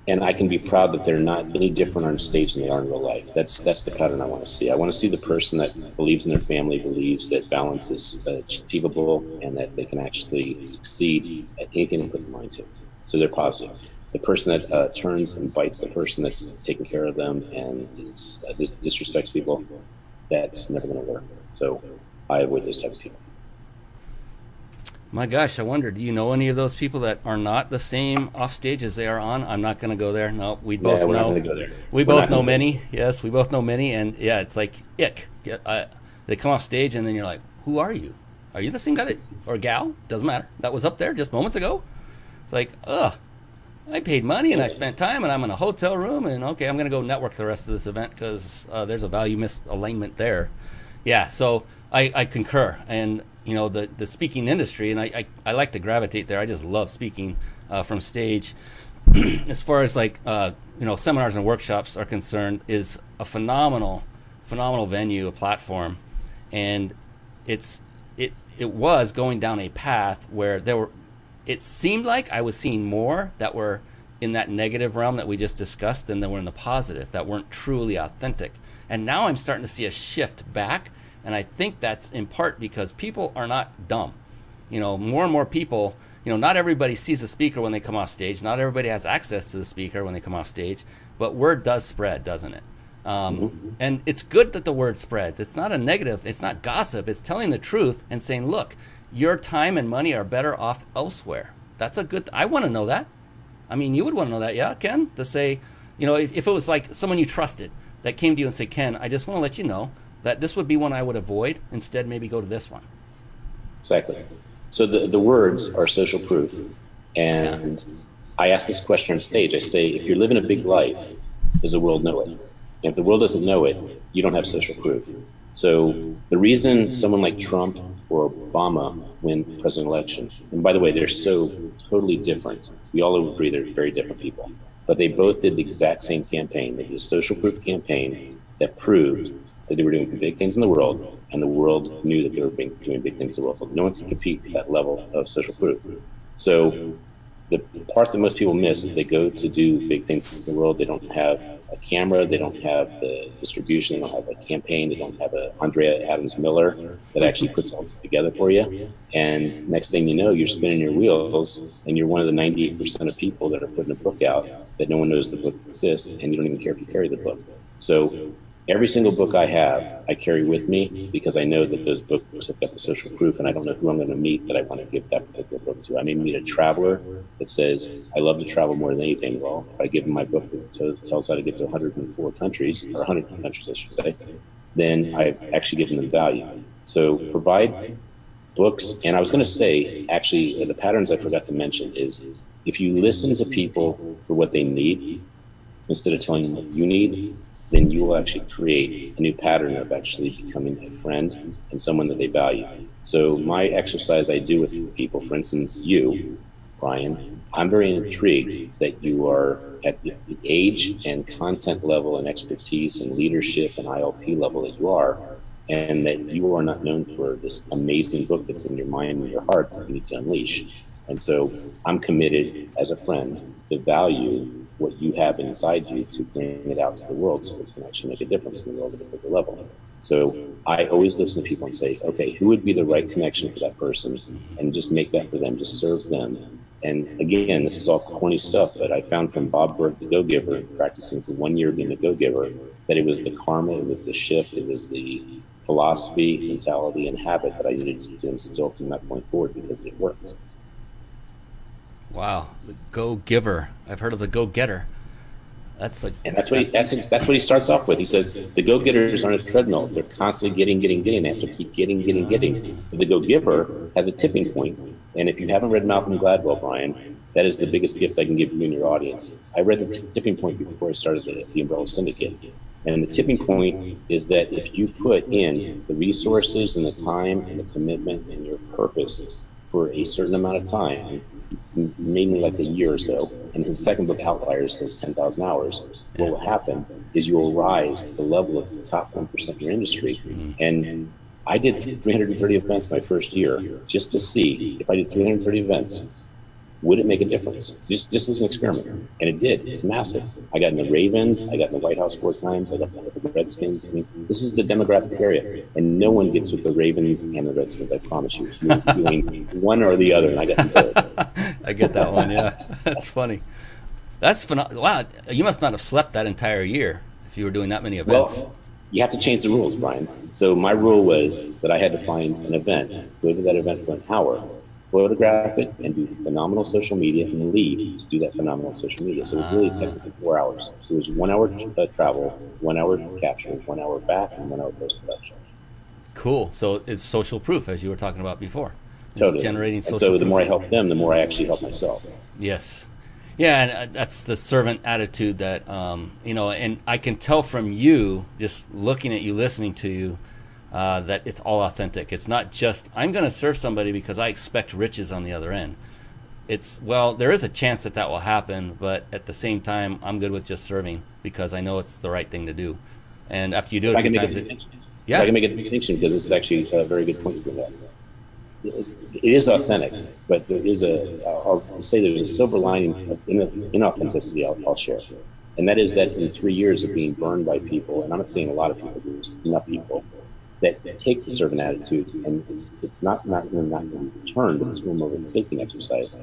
and I can be proud that they're not any different on stage than they are in real life. That's the pattern I want to see. I want to see the person that believes in their family, believes that balance is achievable, and that they can actually succeed at anything they put their mind to. So they're positive. The person that turns and bites the person that's taking care of them and disrespects people, that's never going to work. So I avoid those type of people. My gosh, I wonder, do you know any of those people that are not the same off stage as they are on? I'm not going to go there. No, we both know. We're not going to go there. We both know many. Yes, we both know many. And yeah, it's like, ick. They come off stage and then you're like, who are you? Are you the same guy or gal? Doesn't matter. That was up there just moments ago. It's like, I paid money and I spent time and I'm in a hotel room and okay, I'm going to go network the rest of this event because there's a value misalignment there. Yeah, so I concur. And the speaking industry, and I like to gravitate there. I just love speaking from stage. As far as seminars and workshops are concerned, is a phenomenal venue, a platform, and it was going down a path where it seemed like I was seeing more that were in that negative realm that we just discussed than that were in the positive, that weren't truly authentic. And now I'm starting to see a shift back. And I think that's in part because people are not dumb. More and more people, not everybody sees a speaker when they come off stage. Not everybody has access to the speaker when they come off stage. But word does spread, doesn't it? And it's good that the word spreads. It's not a negative. It's not gossip. It's telling the truth and saying, look, your time and money are better off elsewhere. That's a good, I want to know that. I mean, you would want to know that, yeah, Ken? To say, if it was like someone you trusted that came to you and said, Ken, I just want to let you know that this would be one I would avoid. Instead, maybe go to this one. Exactly. So the words are social proof. And I ask this question on stage. I say, if you're living a big life, does the world know it? And if the world doesn't know it, you don't have social proof. So the reason someone like Trump or Obama win presidential election, and by the way, they're so totally different. We all agree they're very different people. But they both did the exact same campaign. They did a social proof campaign that proved that they were doing big things in the world, and the world knew that they were doing big things in the world. No one could compete with that level of social proof. So the part that most people miss is they go to do big things in the world. They don't have a camera. They don't have the distribution. They don't have a campaign. They don't have a Andrea Adams Miller that actually puts all this together for you. And next thing you know, you're spinning your wheels, and you're one of the 98% of people that are putting a book out that no one knows the book exists, and you don't even care if you carry the book. So every single book I have, I carry with me because I know that those books have got the social proof, and I don't know who I'm going to meet that I want to give that particular book to. I may meet a traveler that says, I love to travel more than anything. Well, if I give them my book that tells how to get to 104 countries, or 100 countries, I should say, then I've actually given them value. So provide books. And I was going to say, actually, the patterns I forgot to mention is if you listen to people for what they need, instead of telling them what you need, then you will actually create a new pattern of actually becoming a friend and someone that they value. So my exercise I do with people, for instance, you, Brian, I'm very intrigued that you are at the age and content level and expertise and leadership and ILP level that you are, and that you are not known for this amazing book that's in your mind and your heart that you need to unleash. And so I'm committed as a friend to value what you have inside you to bring it out to the world so it can actually make a difference in the world at a bigger level. So I always listen to people and say, okay, who would be the right connection for that person? And just make that for them, just serve them. And again, this is all corny stuff, but I found from Bob Burke, the Go-Giver, practicing for 1 year being a Go-Giver, that it was the karma, it was the shift, it was the philosophy, mentality, and habit that I needed to instill from that point forward because it worked. Wow, the Go-Giver. I've heard of the Go-Getter. That's like, and that's what he starts off with. He says the go-getters aren't a treadmill; they're constantly getting. They have to keep getting. The go-giver has a tipping point, and if you haven't read Malcolm Gladwell, Brian, that is the biggest gift I can give you and your audience. I read the tipping point before I started the Umbrella Syndicate, and the tipping point is that if you put in the resources and the time and the commitment and your purpose for a certain amount of time, mainly like a year or so, and his second book, Outliers, says 10,000 hours. What will happen is you will rise to the level of the top 1% in your industry. And I did 330 events my first year just to see if I did 330 events, would it make a difference? Just as an experiment. And it did. It was massive. I got in the Ravens. I got in the White House 4 times. I got with the Redskins. I mean, this is the demographic area. And no one gets with the Ravens and the Redskins, I promise you. You're doing one or the other, and I got both. I get that one, yeah. That's funny. That's phenomenal. Wow, you must not have slept that entire year if you were doing that many events. Well, you have to change the rules, Brian. So my rule was that I had to find an event, go to that event for an hour, photograph it, and do phenomenal social media, and leave to do that phenomenal social media. So it was really technically 4 hours. So it was 1 hour travel, 1 hour capture, 1 hour back, and 1 hour post-production. Cool. So it's social proof, as you were talking about before. Totally. Generating social proof. So the more I proof. help them, the more I actually help myself. Yes. Yeah, and that's the servant attitude that, and I can tell from you, just looking at you, listening to you, that it's all authentic. It's not just, I'm going to serve somebody because I expect riches on the other end. It's, well, there is a chance that will happen, but at the same time, I'm good with just serving because I know it's the right thing to do. And after you do it a few times, I can make a distinction because this is actually a very good point you bring up. It is authentic, but there is I'll say there's a silver lining of inauthenticity I'll share. And that is that in 3 years of being burned by people, and I'm not saying a lot of people, there's enough people that take the servant attitude, and it's not in return, but it's more of a taking exercise.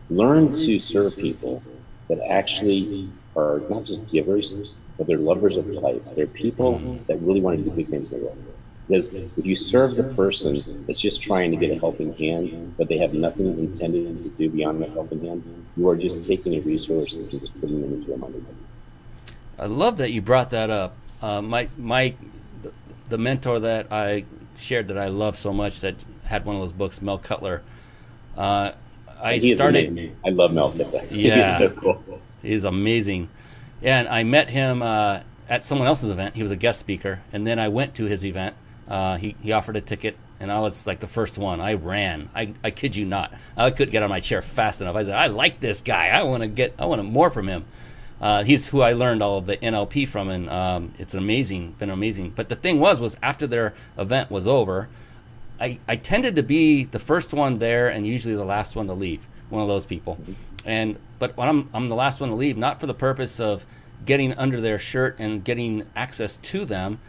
Learn to serve people that actually are not just givers, but they're lovers of life. They're people that really want to do big things in the world. Because if you serve the person that's just trying to get a helping hand, but they have nothing intended to do beyond that helping hand, you are just taking the resources and just putting them into a money. I love that you brought that up. The mentor that I shared that I love so much that had one of those books, Mel Cutler. I love Mel Cutler. Yeah, he's so cool. He's amazing. Yeah, and I met him at someone else's event. He was a guest speaker, and then I went to his event. He offered a ticket, and I was like the first one. I ran. I kid you not. I couldn't get out of my chair fast enough. I said, I like this guy. I want more from him. He's who I learned all of the NLP from, and it's been amazing. But the thing was after their event was over, I tended to be the first one there and usually the last one to leave, one of those people. But when I'm the last one to leave, not for the purpose of getting under their shirt and getting access to them.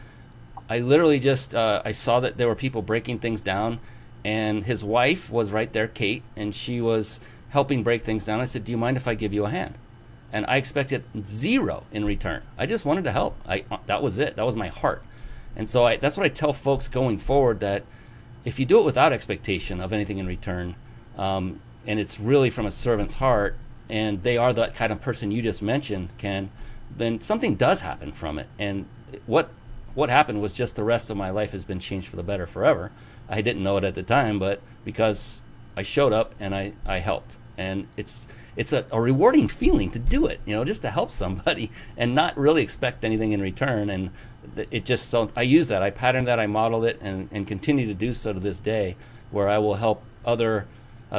I literally just I saw that there were people breaking things down, and his wife was right there, Kate, and she was helping break things down. I said, "Do you mind if I give you a hand?" And I expected zero in return. I just wanted to help. That was it. That was my heart. And so that's what I tell folks going forward, that if you do it without expectation of anything in return, and it's really from a servant's heart, and they are that kind of person you just mentioned, Ken, then something does happen from it. And what happened was just the rest of my life has been changed for the better forever. I didn't know it at the time, but because I showed up and I helped. And it's a rewarding feeling to do it, just to help somebody and not really expect anything in return. And it just, so I use that, I patterned that, I modeled it, and continue to do so to this day, where I will help other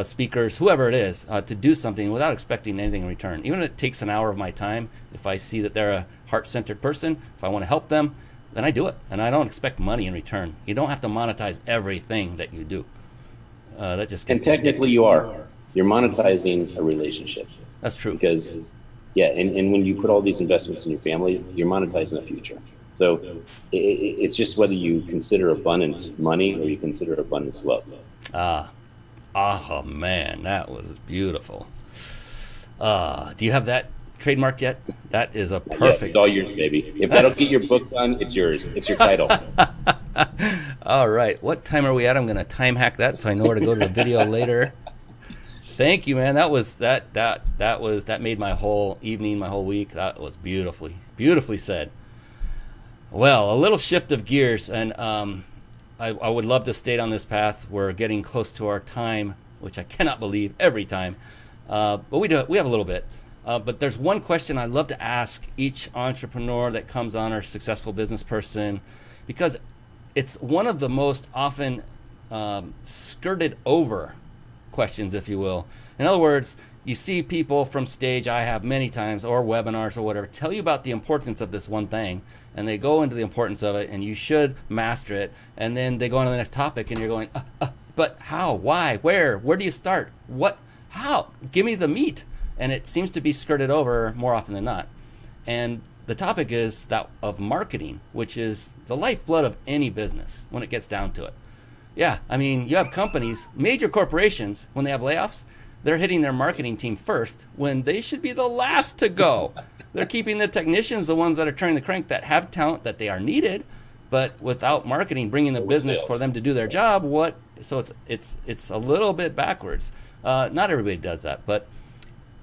speakers, whoever it is, to do something without expecting anything in return. Even if it takes an hour of my time, if I see that they're a heart-centered person, if I want to help them, then I do it. And I don't expect money in return. You don't have to monetize everything that you do. That just and technically you are. You're monetizing a relationship. That's true. Because, yeah, and when you put all these investments in your family, you're monetizing a future. So it's just whether you consider abundance money or you consider abundance love. Oh man, that was beautiful. Do you have that trademarked yet? That is a perfect. Yeah, it's all yours, baby. If that'll get your book done, it's yours. It's your title. All right. What time are we at? I'm going to time hack that so I know where to go to the video later. Thank you, man. That made my whole evening, my whole week. That was beautifully said. Well, a little shift of gears, and I would love to stay on this path. We're getting close to our time, which I cannot believe every time, but we have a little bit. But there's one question I love to ask each entrepreneur that comes on, or successful business person, because it's one of the most often skirted over questions, if you will. In other words, you see people from stage, I have many times, or webinars or whatever, tell you about the importance of this one thing, and they go into the importance of it, and you should master it, and then they go on to the next topic, and you're going, but how, why, where do you start, what, how, give me the meat. And it seems to be skirted over more often than not. And the topic is that of marketing, which is the lifeblood of any business when it gets down to it. Yeah, I mean, you have companies, major corporations, when they have layoffs, they're hitting their marketing team first when they should be the last to go. They're keeping the technicians, the ones that are turning the crank, that have talent, that they are needed, but without marketing, bringing the business for them to do their job, so it's a little bit backwards. Not everybody does that, but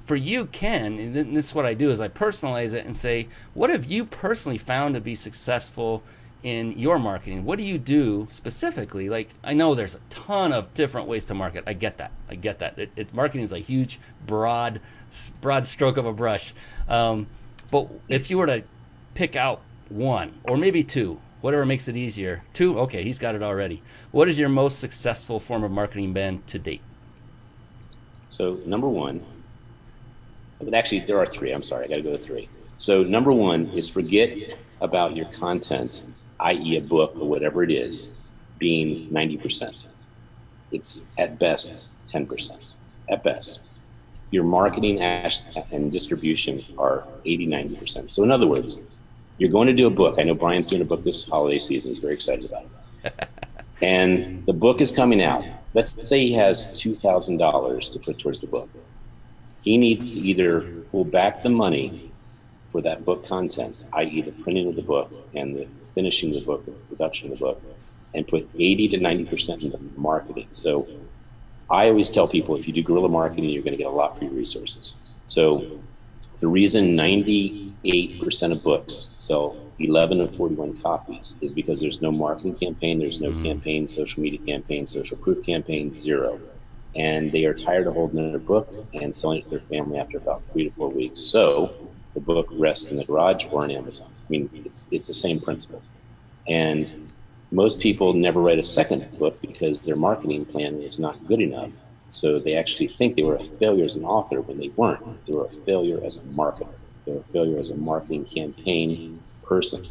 for you, Ken, and this is what I do, is I personalize it and say, what have you personally found to be successful in your marketing? What do you do specifically? Like, I know there's a ton of different ways to market. I get that. Marketing is a huge, broad stroke of a brush. But if you were to pick out one, or maybe two, whatever makes it easier. Two? Okay, he's got it already. What is your most successful form of marketing been to date? So number one, but actually, there are three. I'm sorry, I got to go to three. So number one is forget about your content, i.e. a book or whatever it is, being 90%. It's at best 10%. At best. Your marketing and distribution are 80, 90%. So in other words, you're going to do a book. I know Brian's doing a book this holiday season. He's very excited about it. And the book is coming out. Let's say he has $2,000 to put towards the book. He needs to either pull back the money for that book content, i.e. the printing of the book and the finishing of the book, the production of the book, and put 80 to 90% into marketing. So I always tell people, if you do guerrilla marketing, you're going to get a lot for your resources. So the reason 98% of books sell 11 of 41 copies is because there's no marketing campaign, there's no campaign, social media campaign, social proof campaign, zero. And they are tired of holding their book and selling it to their family after about 3 to 4 weeks. So the book rests in the garage or on Amazon. I mean, it's the same principle. And most people never write a second book because their marketing plan is not good enough. So they actually think they were a failure as an author when they weren't. They were a failure as a marketer. They were a failure as a marketing campaign person.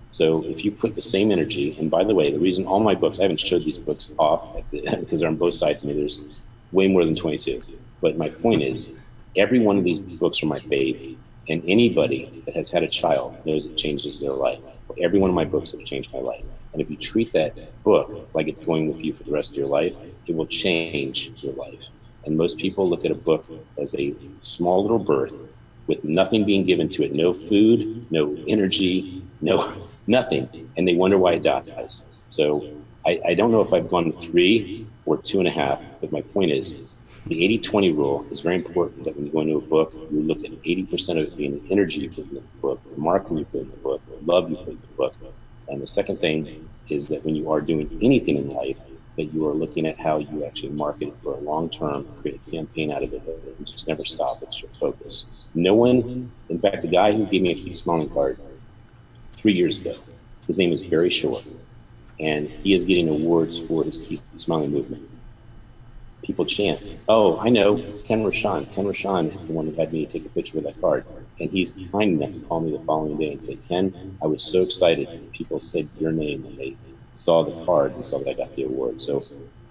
So if you put the same energy, and by the way, the reason all my books, I haven't showed these books off because they're on both sides of me. There's way more than 22. But my point is, Every one of these books are my baby. And anybody that has had a child knows it changes their life. Every one of my books have changed my life. And if you treat that book like it's going with you for the rest of your life, it will change your life. And most people look at a book as a small little birth with nothing being given to it, no food, no energy, no nothing, and they wonder why it dies. So I don't know if I've gone 3 or 2.5, but my point is the 80-20 rule is very important, that when you go into a book, you look at 80% of it being the energy you put in the book, the marketing you put in the book, the love you put in the book. And the second thing is that when you are doing anything in life, that you are looking at how you actually market it for a long term, create a campaign out of it, and just never stop. It's your focus. No one, in fact, the guy who gave me a Keep Smiling card 3 years ago, his name is Barry Shore, and he is getting awards for his Keep Smiling movement. People chant, "Oh, I know, it's Ken Rochon. Ken Rochon is the one that had me take a picture with that card." And he's kind enough to call me the following day and say, "Ken, I was so excited. People said your name when they saw the card and saw that I got the award." So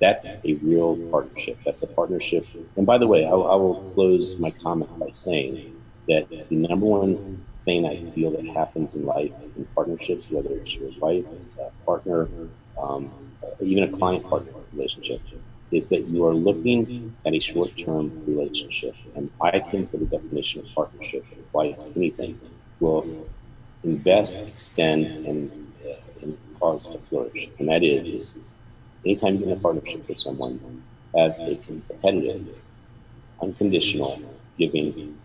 that's a real partnership. That's a partnership. And by the way, I will close my comment by saying that the number one thing I feel that happens in life in partnerships, whether it's your wife, a partner, even a client-partner relationship, is that you are looking at a short-term relationship. And I think for the definition of partnership, like anything, will invest, extend, and cause to flourish. And that is, anytime you're in a partnership with someone, have a competitive, unconditional giving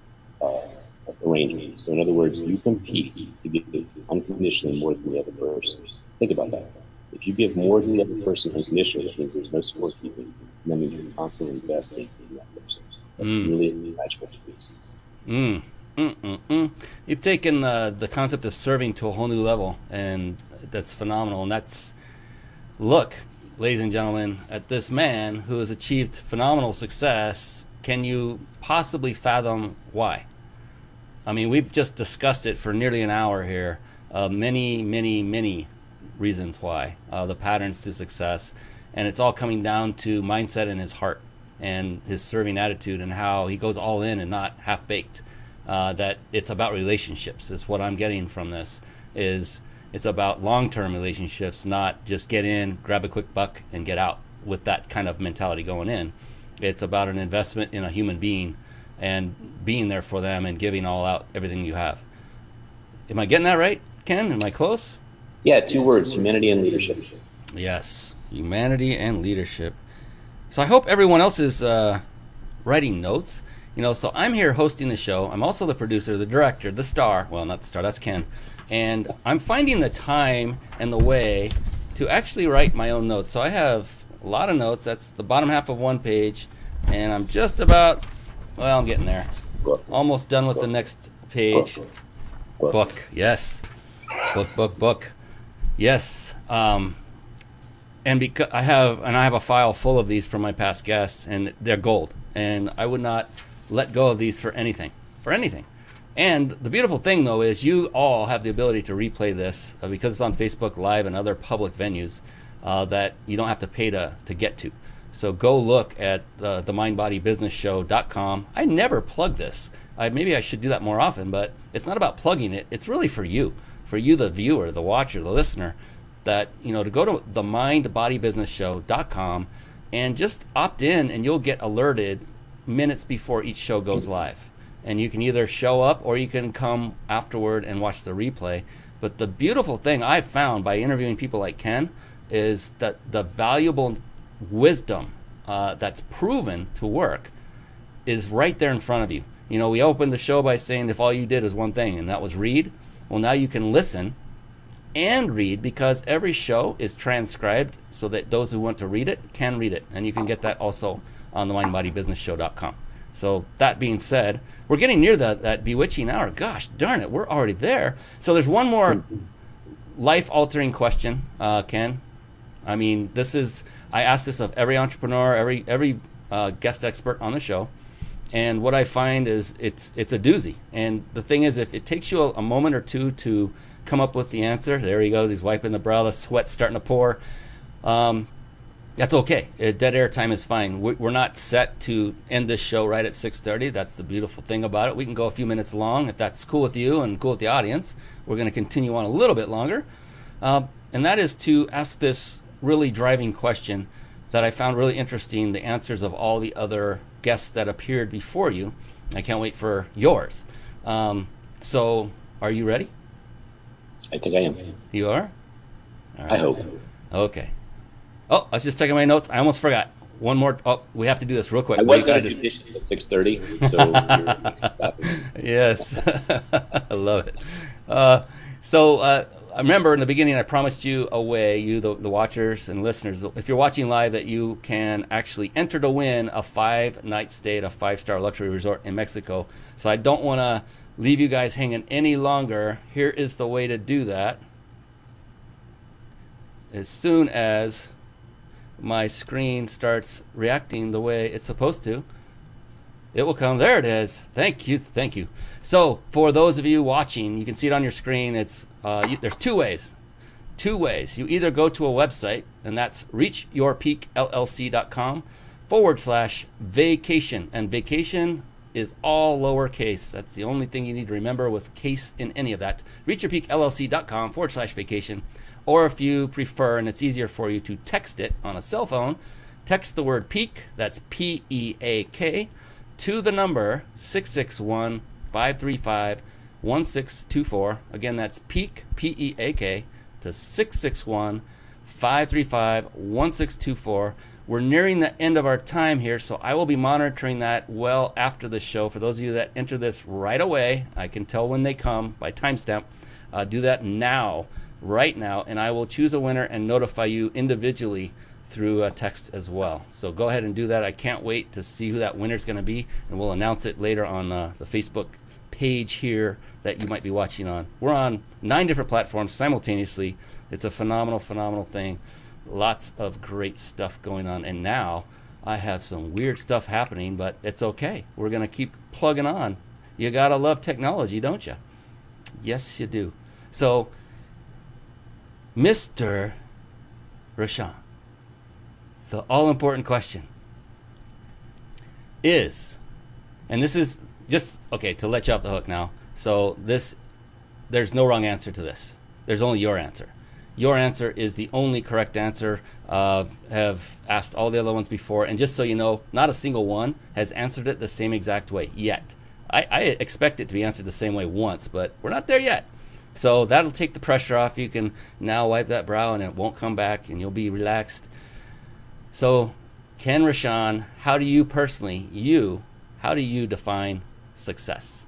arrangement. So in other words, you compete to give unconditionally more than the other person. Think about that. If you give more than the other person unconditionally, that means there's no scorekeeping. And that means you're constantly investing in that person. That's really a magical piece. You've taken the concept of serving to a whole new level, and that's phenomenal. And that's, look, ladies and gentlemen, at this man who has achieved phenomenal success. Can you possibly fathom why? I mean, we've just discussed it for nearly an hour here. Many reasons why, the patterns to success, and it's all coming down to mindset in his heart and his serving attitude, and how he goes all in and not half-baked. That it's about relationships is what I'm getting from this. Is it's about long-term relationships, not just get in, grab a quick buck, and get out with that kind of mentality going in. It's about an investment in a human being and being there for them and giving all out everything you have. Am I getting that right, Ken? Am I close? Yeah, 2 words, humanity and leadership. Yes, humanity and leadership. So I hope everyone else is writing notes. You know, so I'm here hosting the show. I'm also the producer, the director, the star. Well, not the star, that's Ken. And I'm finding the time and the way to actually write my own notes. So I have a lot of notes. That's the bottom half of one page. And I'm just about, well, I'm getting there. Almost done with the next page. Book, yes. Book. Yes. And because I have a file full of these from my past guests, and they're gold. And I would not let go of these for anything. And the beautiful thing, though, is you all have the ability to replay this because it's on Facebook Live and other public venues that you don't have to pay to get to. So go look at themindbodybusinessshow.com. I never plug this. Maybe I should do that more often, but it's not about plugging it. It's really for you, the viewer, the watcher, the listener, that, you know, to go to themindbodybusinessshow.com and just opt in, and you'll get alerted minutes before each show goes live. And you can either show up or you can come afterward and watch the replay. But the beautiful thing I've found by interviewing people like Ken is that the valuable wisdom that's proven to work is right there in front of you. You know, we opened the show by saying if all you did was one thing, and that was read. Well, now you can listen and read, because every show is transcribed so that those who want to read it can read it. And you can get that also on the mindbodybusinessshow.com. So that being said, we're getting near that bewitching hour. Gosh darn it, we're already there. So there's one more life-altering question, Ken. I mean, I ask this of every entrepreneur, every guest expert on the show, and what I find is it's a doozy. And the thing is, if it takes you a moment or two to come up with the answer, there he goes, he's wiping the brow, the sweat's starting to pour. That's okay. Dead air time is fine. We're not set to end this show right at 6:30. That's the beautiful thing about it. We can go a few minutes long if that's cool with you and cool with the audience. We're going to continue on a little bit longer. And that is to ask this really driving question that I found really interesting, the answers of all the other guests that appeared before you. I can't wait for yours. So are you ready? I think I am. You are? All right. I hope. Okay. Oh, I was just checking my notes. I almost forgot. One more. Oh, we have to do this real quick. I was going to do dishes at 6:30, so you're yes, I love it. I remember in the beginning I promised you a way, you the watchers and listeners, if you're watching live, that you can actually enter to win a 5-night stay at a 5-star luxury resort in Mexico. So I don't want to leave you guys hanging any longer. Here is the way to do that. As soon as my screen starts reacting the way it's supposed to, it will come. There it is. Thank you. Thank you. So for those of you watching, you can see it on your screen. It's there's two ways. You either go to a website, and that's reachyourpeakllc.com/vacation. And vacation is all lowercase. That's the only thing you need to remember with case in any of that. reachyourpeakllc.com/vacation. Or if you prefer, and it's easier for you to text it on a cell phone, text the word peak, that's P-E-A-K, to the number 661-535-1624. Again, that's peak, P-E-A-K, to 661-535-1624. We're nearing the end of our time here, so I will be monitoring that well after the show. For those of you that enter this right away, I can tell when they come by timestamp. Do that now. Right now, and I will choose a winner and notify you individually through a text as well. So go ahead and do that. I can't wait to see who that winner is going to be, and we'll announce it later on the Facebook page here that you might be watching on. We're on 9 different platforms simultaneously. It's a phenomenal thing. Lots of great stuff going on, and now I have some weird stuff happening, but it's okay. We're going to keep plugging on. You got to love technology, don't you? Yes, you do. So Mr. Rochon, the all-important question is, and this is just, okay, to let you off the hook now. So there's no wrong answer to this. There's only your answer. Your answer is the only correct answer. Have asked all the other ones before, and just so you know, not a single one has answered it the same exact way yet. I expect it to be answered the same way once, but we're not there yet. So that'll take the pressure off. You can now wipe that brow and it won't come back and you'll be relaxed. So Ken Rochon, how do you personally, how do you define success?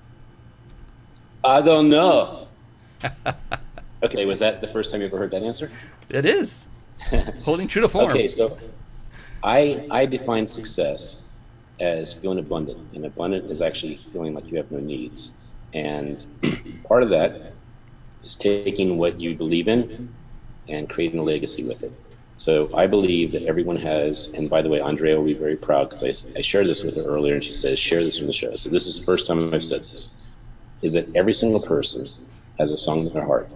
I don't know. Okay, was that the first time you ever heard that answer? It is. Holding true to form. Okay, so I define success as feeling abundant. And abundant is actually feeling like you have no needs. And part of that is taking what you believe in and creating a legacy with it. So I believe that everyone has, and by the way, Andrea will be very proud because I shared this with her earlier and she says, share this in the show. So this is the first time I've said this, is that every single person has a song in their heart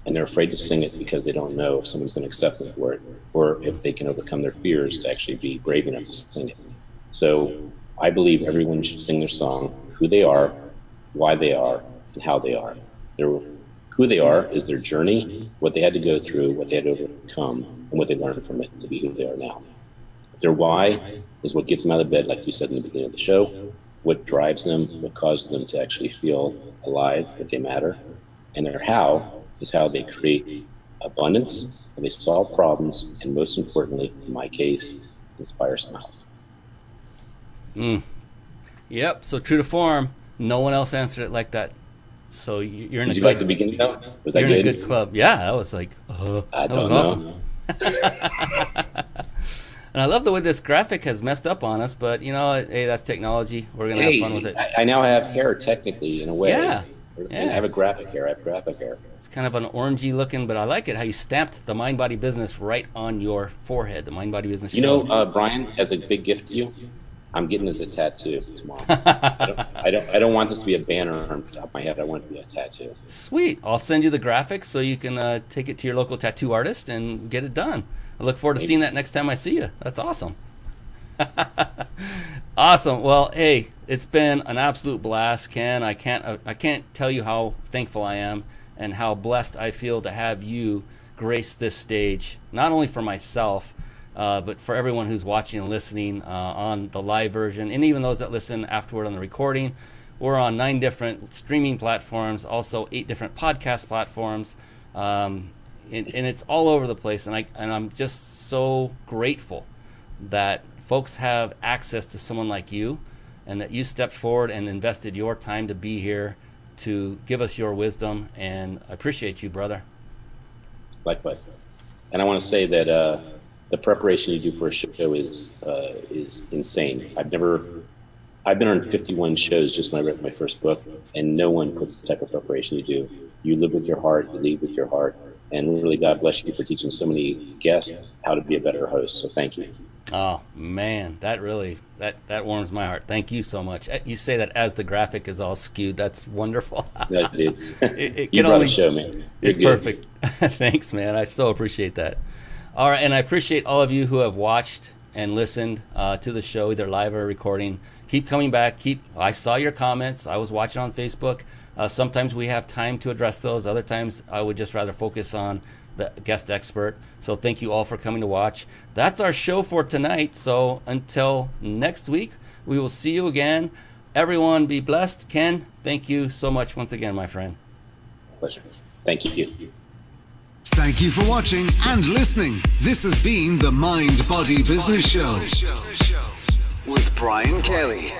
and they're afraid to sing it because they don't know if someone's going to accept them for it or if they can overcome their fears to actually be brave enough to sing it. So I believe everyone should sing their song, who they are, why they are, and how they are. Who they are is their journey, what they had to go through, what they had to overcome, and what they learned from it to be who they are now. Their why is what gets them out of bed, like you said in the beginning of the show, what drives them, what causes them to actually feel alive, that they matter. And their how is how they create abundance, and they solve problems, and most importantly, in my case, inspire smiles. Yep, so true to form, no one else answered it like that. So you're in Did you like the beginning though? Was that you're good? in a good club. Yeah, that was like, that was awesome. And I love the way this graphic has messed up on us, but you know, hey, that's technology. We're gonna have fun with it. I now have hair technically in a way. Yeah. And I have a graphic hair. I have graphic hair. It's kind of an orangey looking, but I like it how you stamped the Mind Body Business right on your forehead. The Mind Body Business. You know, Brian, as a big gift to you, I'm getting this a tattoo tomorrow. I don't want this to be a banner on top of my head. I want it to be a tattoo. Sweet. I'll send you the graphics so you can take it to your local tattoo artist and get it done. I look forward to seeing that next time I see you. That's awesome. Awesome. Well, hey, it's been an absolute blast, Ken. I can't tell you how thankful I am and how blessed I feel to have you grace this stage, not only for myself, but for everyone who's watching and listening on the live version, and even those that listen afterward on the recording. We're on 9 different streaming platforms, also 8 different podcast platforms, and it's all over the place. And I'm just so grateful that folks have access to someone like you, and that you stepped forward and invested your time to be here to give us your wisdom. And I appreciate you, brother. Likewise. And I want to say that the preparation you do for a show is insane. I've been on 51 shows just when I wrote my first book, and no one puts the type of preparation you do. You live with your heart, you lead with your heart, and really God bless you for teaching so many guests how to be a better host. So thank you. Oh man, that really that warms my heart. Thank you so much. You say that as the graphic is all skewed. That's wonderful. No, dude. It you brought the show, man. It's perfect. Thanks, man. I so appreciate that. All right, and I appreciate all of you who have watched and listened to the show, either live or recording. Keep coming back. I saw your comments. I was watching on Facebook. Sometimes we have time to address those. Other times I would just rather focus on the guest expert. So thank you all for coming to watch. That's our show for tonight. So until next week, we will see you again. Everyone be blessed. Ken, thank you so much once again, my friend. Pleasure. Thank you. Thank you for watching and listening. This has been the Mind Body Business Show with Brian Kelly.